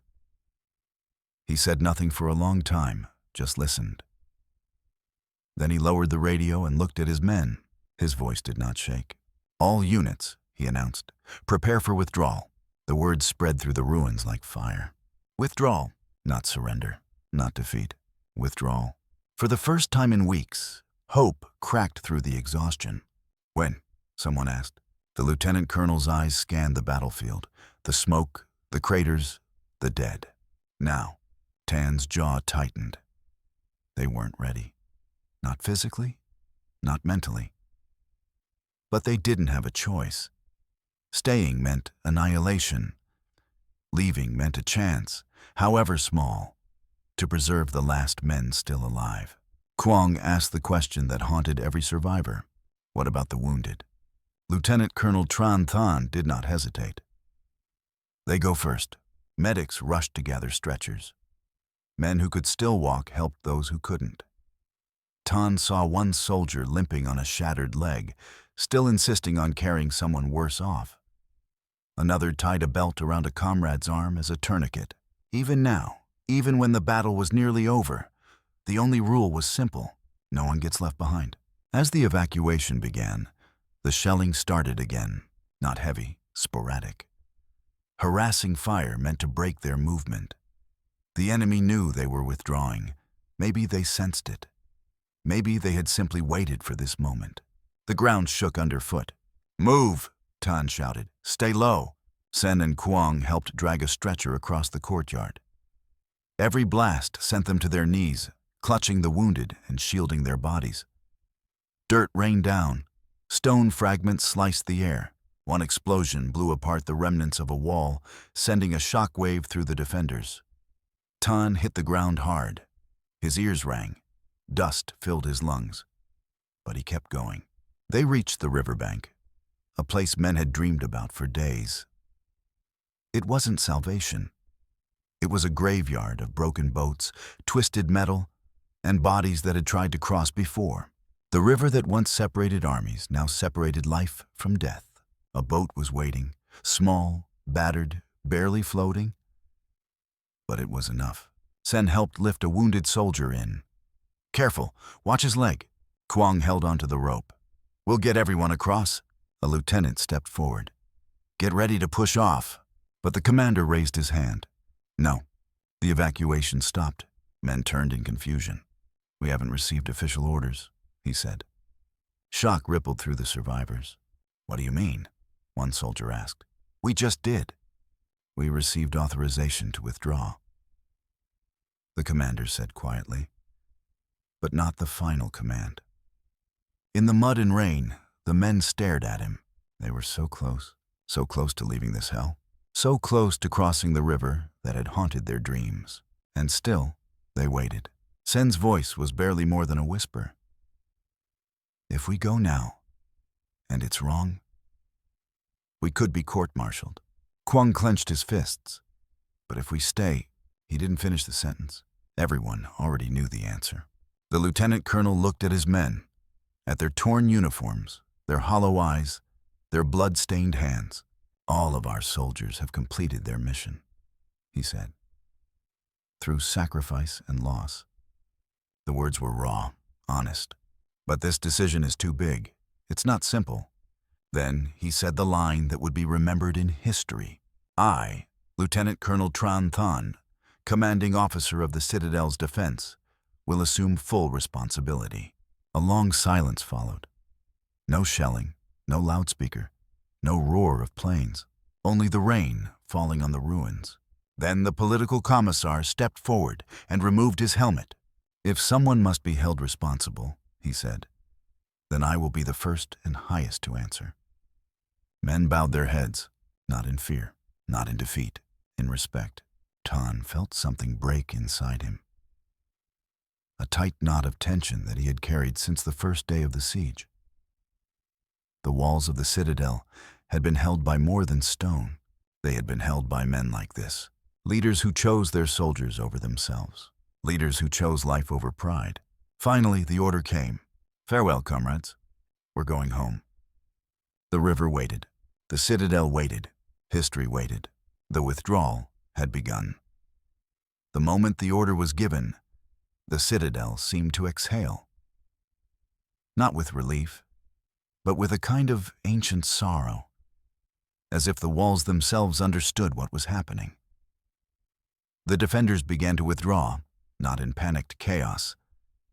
Speaker 1: He said nothing for a long time, just listened. Then he lowered the radio and looked at his men. His voice did not shake. "All units," he announced, "prepare for withdrawal." The words spread through the ruins like fire. Withdrawal, not surrender, not defeat. Withdrawal. For the first time in weeks, hope cracked through the exhaustion. "When?" someone asked. The lieutenant colonel's eyes scanned the battlefield, the smoke, the craters, the dead. Now, Tan's jaw tightened. They weren't ready. Not physically, not mentally. But they didn't have a choice. Staying meant annihilation. Leaving meant a chance, however small, to preserve the last men still alive. Quang asked the question that haunted every survivor. What about the wounded? Lieutenant Colonel Tran Than did not hesitate. They go first. Medics rushed to gather stretchers. Men who could still walk helped those who couldn't. Tan saw one soldier limping on a shattered leg, still insisting on carrying someone worse off. Another tied a belt around a comrade's arm as a tourniquet. Even now, even when the battle was nearly over, the only rule was simple: no one gets left behind. As the evacuation began, the shelling started again, not heavy, sporadic. Harassing fire meant to break their movement. The enemy knew they were withdrawing. Maybe they sensed it. Maybe they had simply waited for this moment. The ground shook underfoot. "Move!" Tan shouted. "Stay low!" Sen and Quang helped drag a stretcher across the courtyard. Every blast sent them to their knees, clutching the wounded and shielding their bodies. Dirt rained down. Stone fragments sliced the air. One explosion blew apart the remnants of a wall, sending a shock wave through the defenders. Tan hit the ground hard. His ears rang. Dust filled his lungs. But he kept going. They reached the riverbank, a place men had dreamed about for days. It wasn't salvation. It was a graveyard of broken boats, twisted metal, and bodies that had tried to cross before. The river that once separated armies now separated life from death. A boat was waiting, small, battered, barely floating. But it was enough. Sen helped lift a wounded soldier in. "Careful, watch his leg." Quang held onto the rope. "We'll get everyone across." A lieutenant stepped forward. "Get ready to push off." But the commander raised his hand. No. The evacuation stopped. Men turned in confusion. "We haven't received official orders," he said. Shock rippled through the survivors. "What do you mean?" one soldier asked. "We just did. We received authorization to withdraw," the commander said quietly. But not the final command. In the mud and rain, the men stared at him. They were so close to leaving this hell, so close to crossing the river that had haunted their dreams. And still, they waited. Sen's voice was barely more than a whisper. "If we go now, and it's wrong, we could be court-martialed." Quang clenched his fists. "But if we stay," he didn't finish the sentence. Everyone already knew the answer. The lieutenant colonel looked at his men, at their torn uniforms, their hollow eyes, their blood-stained hands. "All of our soldiers have completed their mission," he said, "through sacrifice and loss." The words were raw, honest. "But this decision is too big. It's not simple." Then he said the line that would be remembered in history. "I, Lieutenant Colonel Tran Than, commanding officer of the Citadel's defense, will assume full responsibility." A long silence followed. No shelling, no loudspeaker, no roar of planes, only the rain falling on the ruins. Then the political commissar stepped forward and removed his helmet. "If someone must be held responsible," he said, "then I will be the first and highest to answer." Men bowed their heads, not in fear, not in defeat, in respect. Tan felt something break inside him. A tight knot of tension that he had carried since the first day of the siege. The walls of the citadel had been held by more than stone. They had been held by men like this. Leaders who chose their soldiers over themselves. Leaders who chose life over pride. Finally, the order came. "Farewell, comrades. We're going home." The river waited. The citadel waited. History waited. The withdrawal had begun. The moment the order was given, the citadel seemed to exhale. Not with relief, but with a kind of ancient sorrow, as if the walls themselves understood what was happening. The defenders began to withdraw, not in panicked chaos,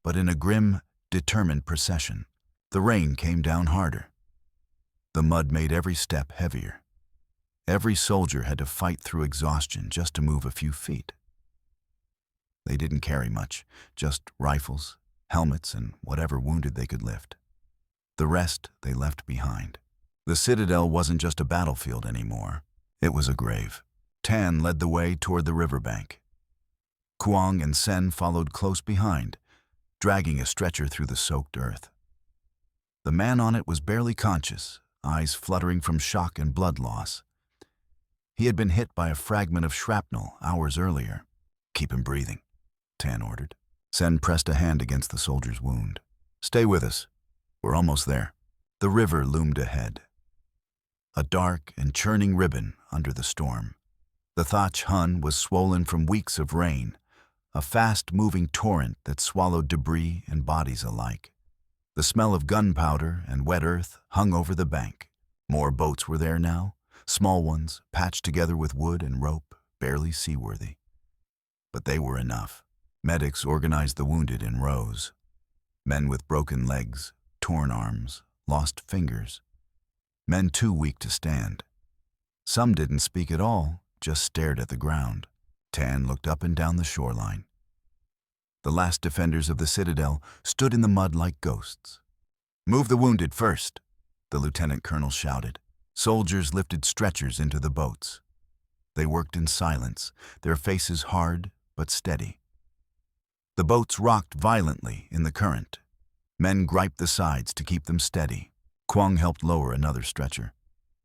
Speaker 1: but in a grim, determined procession. The rain came down harder. The mud made every step heavier. Every soldier had to fight through exhaustion just to move a few feet. They didn't carry much, just rifles, helmets, and whatever wounded they could lift. The rest they left behind. The citadel wasn't just a battlefield anymore. It was a grave. Tan led the way toward the riverbank. Quang and Sen followed close behind, dragging a stretcher through the soaked earth. The man on it was barely conscious, eyes fluttering from shock and blood loss. He had been hit by a fragment of shrapnel hours earlier. "Keep him breathing," Tan ordered. Sen pressed a hand against the soldier's wound. "Stay with us. We're almost there." The river loomed ahead, a dark and churning ribbon under the storm. The Thach Hun was swollen from weeks of rain, a fast-moving torrent that swallowed debris and bodies alike. The smell of gunpowder and wet earth hung over the bank. More boats were there now, small ones, patched together with wood and rope, barely seaworthy. But they were enough. Medics organized the wounded in rows. Men with broken legs, torn arms, lost fingers. Men too weak to stand. Some didn't speak at all, just stared at the ground. Tan looked up and down the shoreline. The last defenders of the citadel stood in the mud like ghosts. "Move the wounded first," the lieutenant colonel shouted. Soldiers lifted stretchers into the boats. They worked in silence, their faces hard but steady. The boats rocked violently in the current. Men griped the sides to keep them steady. Quang helped lower another stretcher.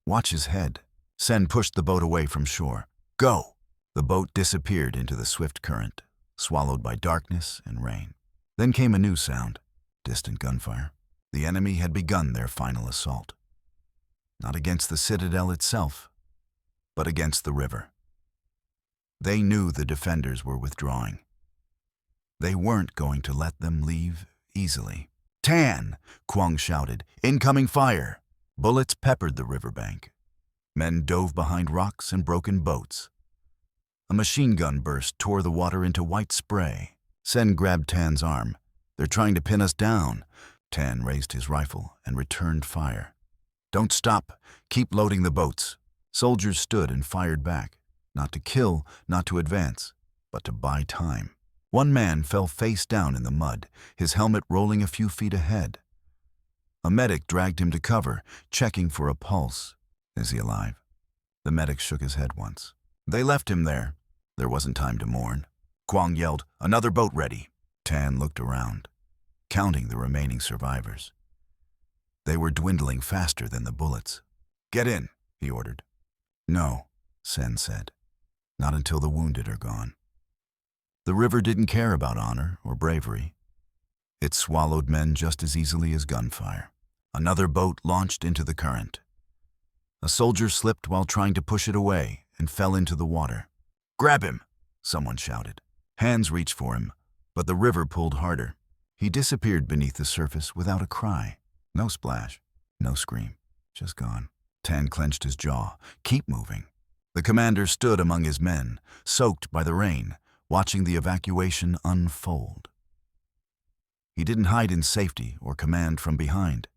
Speaker 1: "Watch his head." Sen pushed the boat away from shore. "Go!" The boat disappeared into the swift current, swallowed by darkness and rain. Then came a new sound, distant gunfire. The enemy had begun their final assault. Not against the citadel itself, but against the river. They knew the defenders were withdrawing. They weren't going to let them leave easily. "Tan!" Quang shouted. "Incoming fire!" Bullets peppered the riverbank. Men dove behind rocks and broken boats. A machine gun burst tore the water into white spray. Sen grabbed Tan's arm. "They're trying to pin us down." Tan raised his rifle and returned fire. "Don't stop. Keep loading the boats." Soldiers stood and fired back, not to kill, not to advance, but to buy time. One man fell face down in the mud, his helmet rolling a few feet ahead. A medic dragged him to cover, checking for a pulse. "Is he alive?" The medic shook his head once. "They left him there." There wasn't time to mourn. Quang yelled, "Another boat ready." Tan looked around, counting the remaining survivors. They were dwindling faster than the bullets. "Get in," he ordered. "No," Sen said. "Not until the wounded are gone." The river didn't care about honor or bravery. It swallowed men just as easily as gunfire. Another boat launched into the current. A soldier slipped while trying to push it away and fell into the water. "Grab him!" someone shouted. Hands reached for him, but the river pulled harder. He disappeared beneath the surface without a cry. No splash, no scream, just gone. Tan clenched his jaw. "Keep moving." The commander stood among his men, soaked by the rain, watching the evacuation unfold. He didn't hide in safety or command from behind.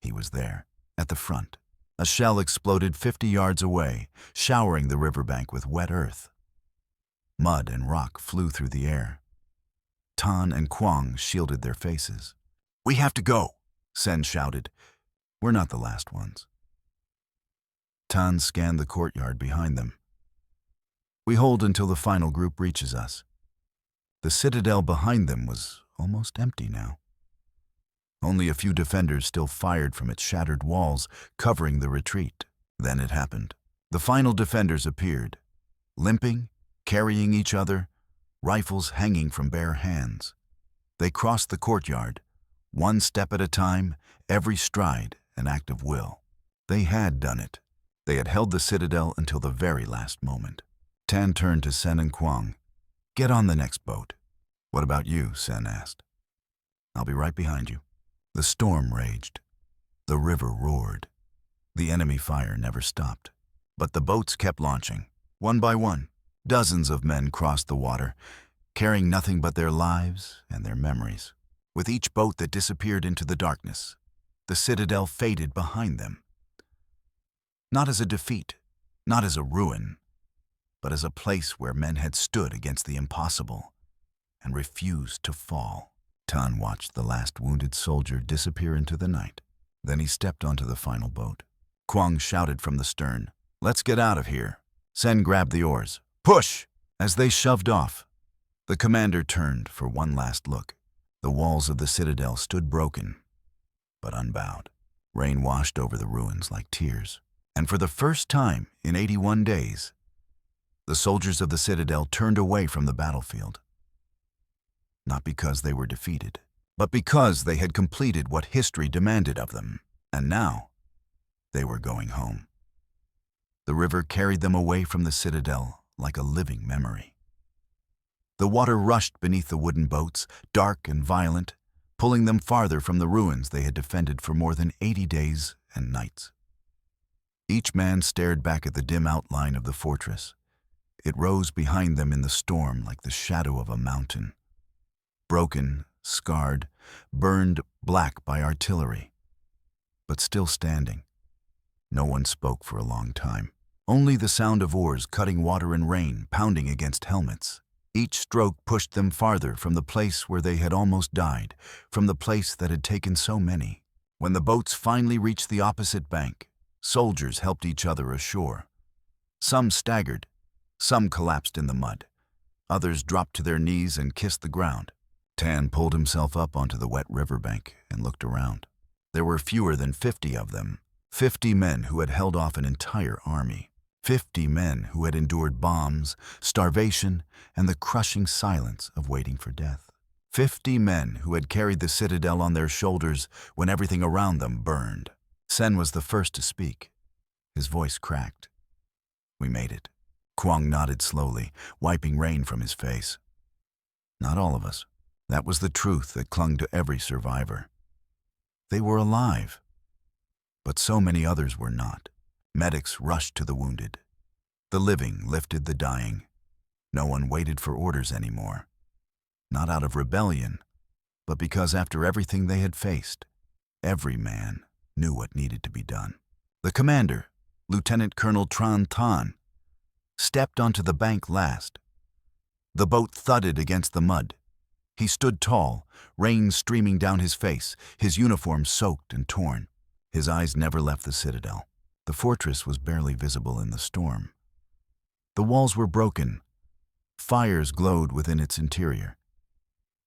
Speaker 1: He was there, at the front. A shell exploded 50 yards away, showering the riverbank with wet earth. Mud and rock flew through the air. Tan and Quang shielded their faces. "We have to go," Sen shouted. "We're not the last ones." Tan scanned the courtyard behind them. "We hold until the final group reaches us." The citadel behind them was almost empty now. Only a few defenders still fired from its shattered walls, covering the retreat. Then it happened. The final defenders appeared, limping, carrying each other, rifles hanging from bare hands. They crossed the courtyard, one step at a time, every stride an act of will. They had done it. They had held the citadel until the very last moment. Tan turned to Sen and Quang. "Get on the next boat." "What about you?" Sen asked. "I'll be right behind you." The storm raged. The river roared. The enemy fire never stopped. But the boats kept launching, one by one. Dozens of men crossed the water, carrying nothing but their lives and their memories. With each boat that disappeared into the darkness, the citadel faded behind them. Not as a defeat, not as a ruin, but as a place where men had stood against the impossible and refused to fall. Tan watched the last wounded soldier disappear into the night. Then he stepped onto the final boat. Quang shouted from the stern. "Let's get out of here." Sen grabbed the oars. "Push!" As they shoved off, the commander turned for one last look. The walls of the citadel stood broken, but unbowed. Rain washed over the ruins like tears. And for the first time in 81 days, the soldiers of the citadel turned away from the battlefield. Not because they were defeated, but because they had completed what history demanded of them. And now, they were going home. The river carried them away from the citadel like a living memory. The water rushed beneath the wooden boats, dark and violent, pulling them farther from the ruins they had defended for more than 80 days and nights. Each man stared back at the dim outline of the fortress. It rose behind them in the storm like the shadow of a mountain. Broken, scarred, burned black by artillery, but still standing. No one spoke for a long time. Only the sound of oars cutting water and rain pounding against helmets. Each stroke pushed them farther from the place where they had almost died, from the place that had taken so many. When the boats finally reached the opposite bank, soldiers helped each other ashore. Some staggered, some collapsed in the mud. Others dropped to their knees and kissed the ground. Tan pulled himself up onto the wet riverbank and looked around. There were fewer than 50 of them, 50 men who had held off an entire army. 50 men who had endured bombs, starvation, and the crushing silence of waiting for death. 50 men who had carried the citadel on their shoulders when everything around them burned. Sen was the first to speak. His voice cracked. "We made it." Quang nodded slowly, wiping rain from his face. Not all of us. That was the truth that clung to every survivor. They were alive, but so many others were not. Medics rushed to the wounded. The living lifted the dying. No one waited for orders anymore. Not out of rebellion, but because after everything they had faced, every man knew what needed to be done. The commander, Lieutenant Colonel Tran Tan, stepped onto the bank last. The boat thudded against the mud. He stood tall, rain streaming down his face, his uniform soaked and torn. His eyes never left the citadel. The fortress was barely visible in the storm. The walls were broken. Fires glowed within its interior.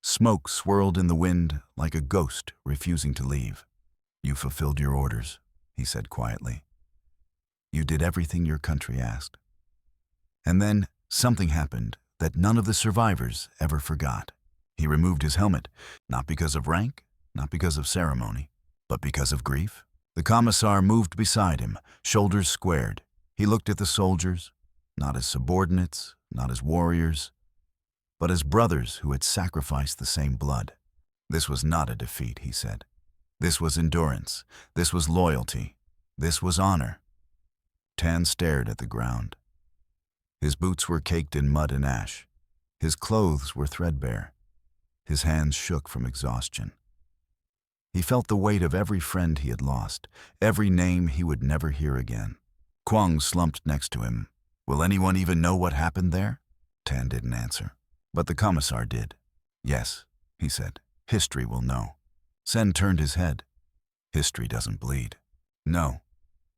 Speaker 1: Smoke swirled in the wind like a ghost refusing to leave. "You fulfilled your orders," he said quietly. "You did everything your country asked." And then something happened that none of the survivors ever forgot. He removed his helmet, not because of rank, not because of ceremony, but because of grief. The commissar moved beside him, shoulders squared. He looked at the soldiers, not as subordinates, not as warriors, but as brothers who had sacrificed the same blood. This was not a defeat, he said. This was endurance. This was loyalty. This was honor. Tan stared at the ground. His boots were caked in mud and ash. His clothes were threadbare. His hands shook from exhaustion. He felt the weight of every friend he had lost, every name he would never hear again. Quang slumped next to him. "Will anyone even know what happened there?" Tan didn't answer, but the commissar did. "Yes," he said, "history will know." Sen turned his head. "History doesn't bleed." "No,"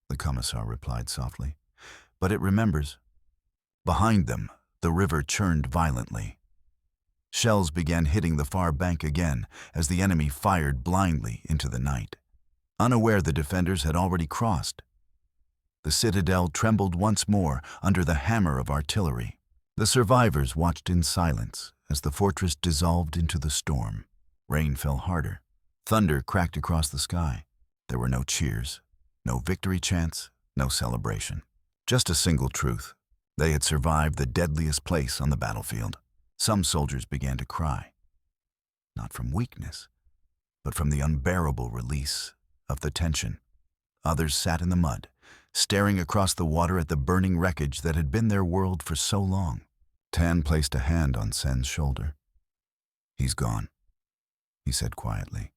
Speaker 1: the commissar replied softly, "but it remembers." Behind them, the river churned violently. Shells began hitting the far bank again as the enemy fired blindly into the night. Unaware the defenders had already crossed. The citadel trembled once more under the hammer of artillery. The survivors watched in silence as the fortress dissolved into the storm. Rain fell harder. Thunder cracked across the sky. There were no cheers, no victory chants, no celebration. Just a single truth. They had survived the deadliest place on the battlefield. Some soldiers began to cry, not from weakness, but from the unbearable release of the tension. Others sat in the mud, staring across the water at the burning wreckage that had been their world for so long. Tan placed a hand on Sen's shoulder. "He's gone," he said quietly.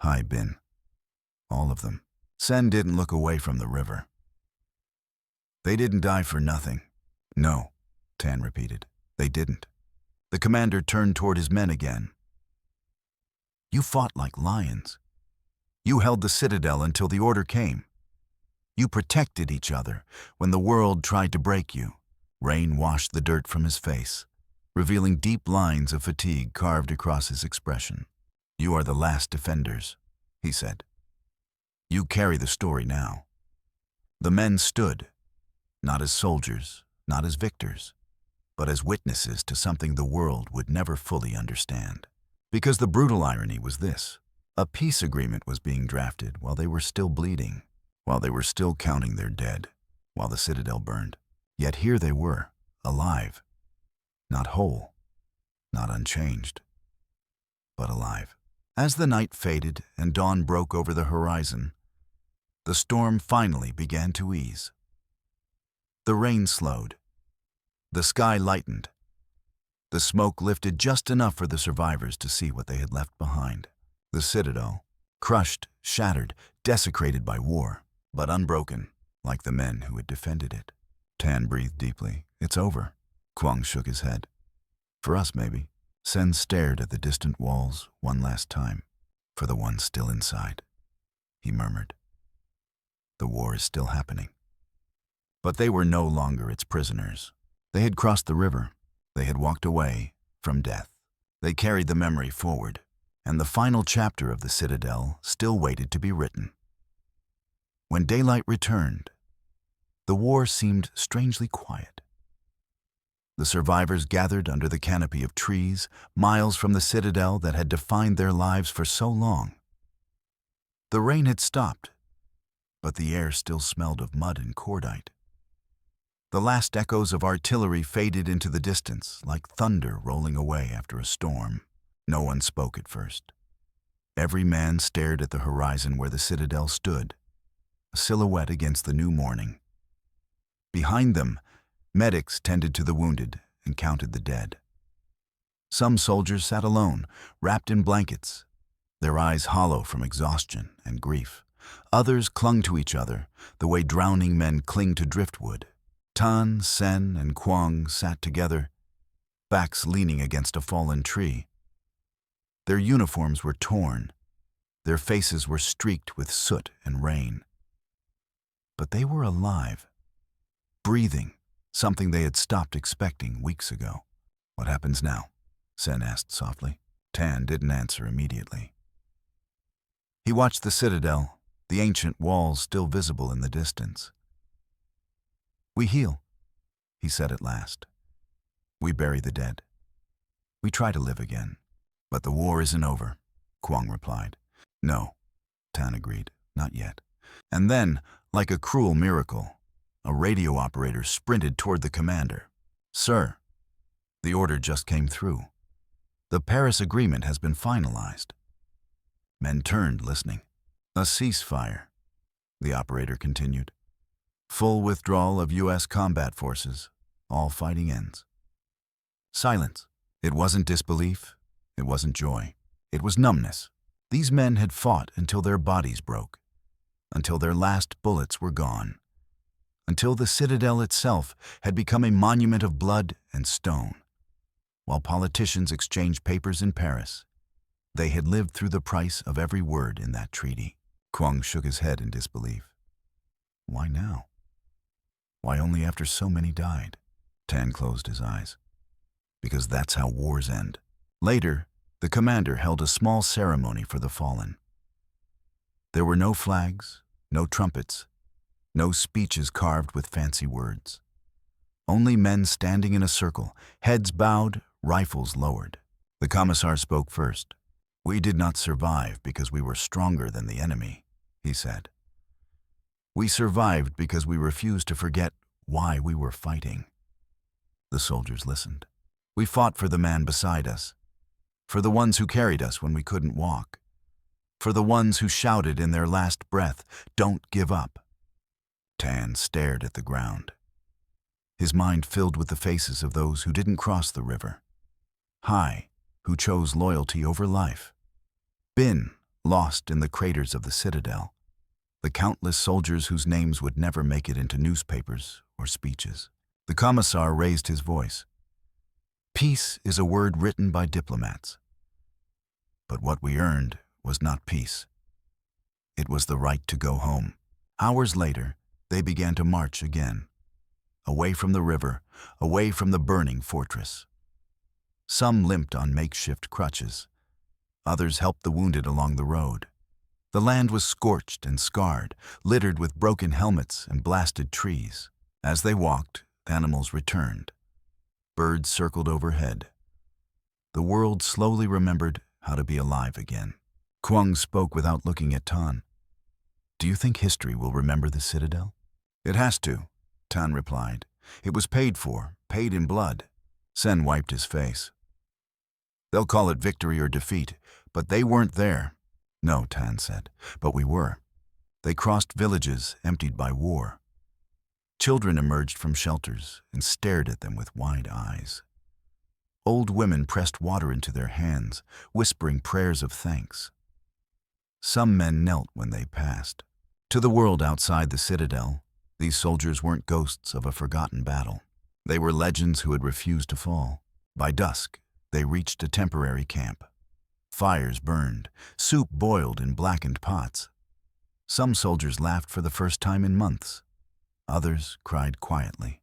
Speaker 1: "Hai Bin. All of them." Sen didn't look away from the river. "They didn't die for nothing." "No," Tan repeated. "They didn't." The commander turned toward his men again. "You fought like lions. You held the citadel until the order came. You protected each other when the world tried to break you. Rain washed the dirt from his face, revealing deep lines of fatigue carved across his expression. You are the last defenders, he said. You carry the story now. The men stood, not as soldiers, not as victors, but as witnesses to something the world would never fully understand. Because the brutal irony was this: a peace agreement was being drafted while they were still bleeding, while they were still counting their dead, while the citadel burned. Yet here they were, alive, not whole, not unchanged, but alive. As the night faded and dawn broke over the horizon, the storm finally began to ease. The rain slowed. The sky lightened. The smoke lifted just enough for the survivors to see what they had left behind. The citadel, crushed, shattered, desecrated by war, but unbroken, like the men who had defended it. Tan breathed deeply. It's over. Quang shook his head. For us, maybe. Sen stared at the distant walls one last time. For the ones still inside, he murmured. The war is still happening. But they were no longer its prisoners. They had crossed the river. They had walked away from death. They carried the memory forward, and the final chapter of the citadel still waited to be written. When daylight returned, the war seemed strangely quiet. The survivors gathered under the canopy of trees, miles from the citadel that had defined their lives for so long. The rain had stopped, but the air still smelled of mud and cordite. The last echoes of artillery faded into the distance, like thunder rolling away after a storm. No one spoke at first. Every man stared at the horizon where the citadel stood, a silhouette against the new morning. Behind them, medics tended to the wounded and counted the dead. Some soldiers sat alone, wrapped in blankets, their eyes hollow from exhaustion and grief. Others clung to each other, the way drowning men cling to driftwood. Tan, Sen, and Quang sat together, backs leaning against a fallen tree. Their uniforms were torn. Their faces were streaked with soot and rain. But they were alive, breathing, something they had stopped expecting weeks ago. What happens now? Sen asked softly. Tan didn't answer immediately. He watched the citadel, the ancient walls still visible in the distance. We heal, he said at last. We bury the dead. We try to live again. But the war isn't over, Quang replied. No, Tan agreed, not yet. And then, like a cruel miracle, a radio operator sprinted toward the commander. Sir, the order just came through. The Paris Agreement has been finalized. Men turned, listening. A ceasefire, the operator continued. Full withdrawal of U.S. combat forces. All fighting ends. Silence. It wasn't disbelief. It wasn't joy. It was numbness. These men had fought until their bodies broke, until their last bullets were gone, until the citadel itself had become a monument of blood and stone. While politicians exchanged papers in Paris, they had lived through the price of every word in that treaty. Quang shook his head in disbelief. Why now? Why only after so many died? Tan closed his eyes. Because that's how wars end. Later, the commander held a small ceremony for the fallen. There were no flags, no trumpets, no speeches carved with fancy words. Only men standing in a circle, heads bowed, rifles lowered. The commissar spoke first. We did not survive because we were stronger than the enemy, he said. We survived because we refused to forget why we were fighting. The soldiers listened. We fought for the man beside us, for the ones who carried us when we couldn't walk, for the ones who shouted in their last breath, "Don't give up." Tan stared at the ground. His mind filled with the faces of those who didn't cross the river. Hai, who chose loyalty over life. Bin, lost in the craters of the citadel. The countless soldiers whose names would never make it into newspapers or speeches. The commissar raised his voice. Peace is a word written by diplomats. But what we earned was not peace. It was the right to go home. Hours later, They began to march again, away from the river, away from the burning fortress. Some limped on makeshift crutches. Others helped the wounded along the road. The land was scorched and scarred, littered with broken helmets and blasted trees. As they walked, animals returned. Birds circled overhead. The world slowly remembered how to be alive again. Quang spoke without looking at Tan. "Do you think history will remember the citadel?" "It has to," Tan replied. "It was paid for, paid in blood." Sen wiped his face. "They'll call it victory or defeat, but they weren't there." "No," Tan said, "but we were." They crossed villages emptied by war. Children emerged from shelters and stared at them with wide eyes. Old women pressed water into their hands, whispering prayers of thanks. Some men knelt when they passed. To the world outside the citadel, these soldiers weren't ghosts of a forgotten battle. They were legends who had refused to fall. By dusk, they reached a temporary camp. Fires burned, soup boiled in blackened pots. Some soldiers laughed for the first time in months. Others cried quietly,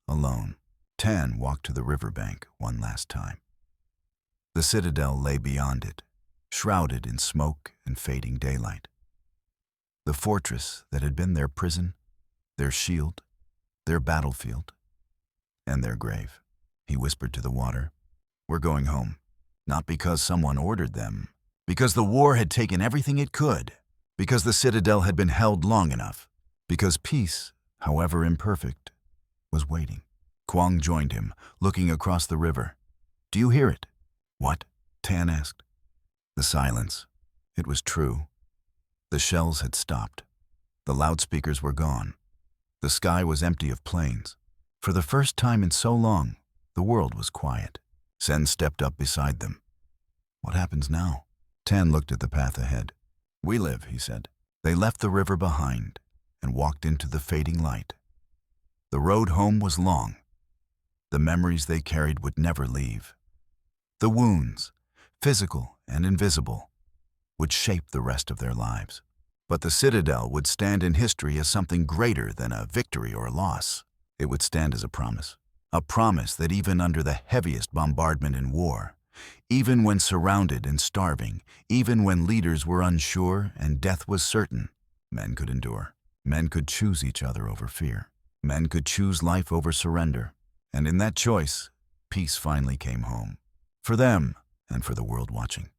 Speaker 1: alone. Tan walked to the riverbank one last time. The citadel lay beyond it, shrouded in smoke and fading daylight. The fortress that had been their prison, their shield, their battlefield, and their grave. He whispered to the water, "We're going home, not because someone ordered them, because the war had taken everything it could, because the citadel had been held long enough, because peace, however imperfect, was waiting." Quang joined him, looking across the river. "Do you hear it?" "What?" Tan asked. The silence. It was true. The shells had stopped. The loudspeakers were gone. The sky was empty of planes. For the first time in so long, the world was quiet. Sen stepped up beside them. "What happens now?" Tan looked at the path ahead. "We live," he said. They left the river behind and walked into the fading light. The road home was long. The memories they carried would never leave. The wounds, physical and invisible, would shape the rest of their lives. But the citadel would stand in history as something greater than a victory or a loss. It would stand as a promise that even under the heaviest bombardment in war, even when surrounded and starving, even when leaders were unsure and death was certain, men could endure. Men could choose each other over fear. Men could choose life over surrender. And in that choice, peace finally came home. For them and for the world watching.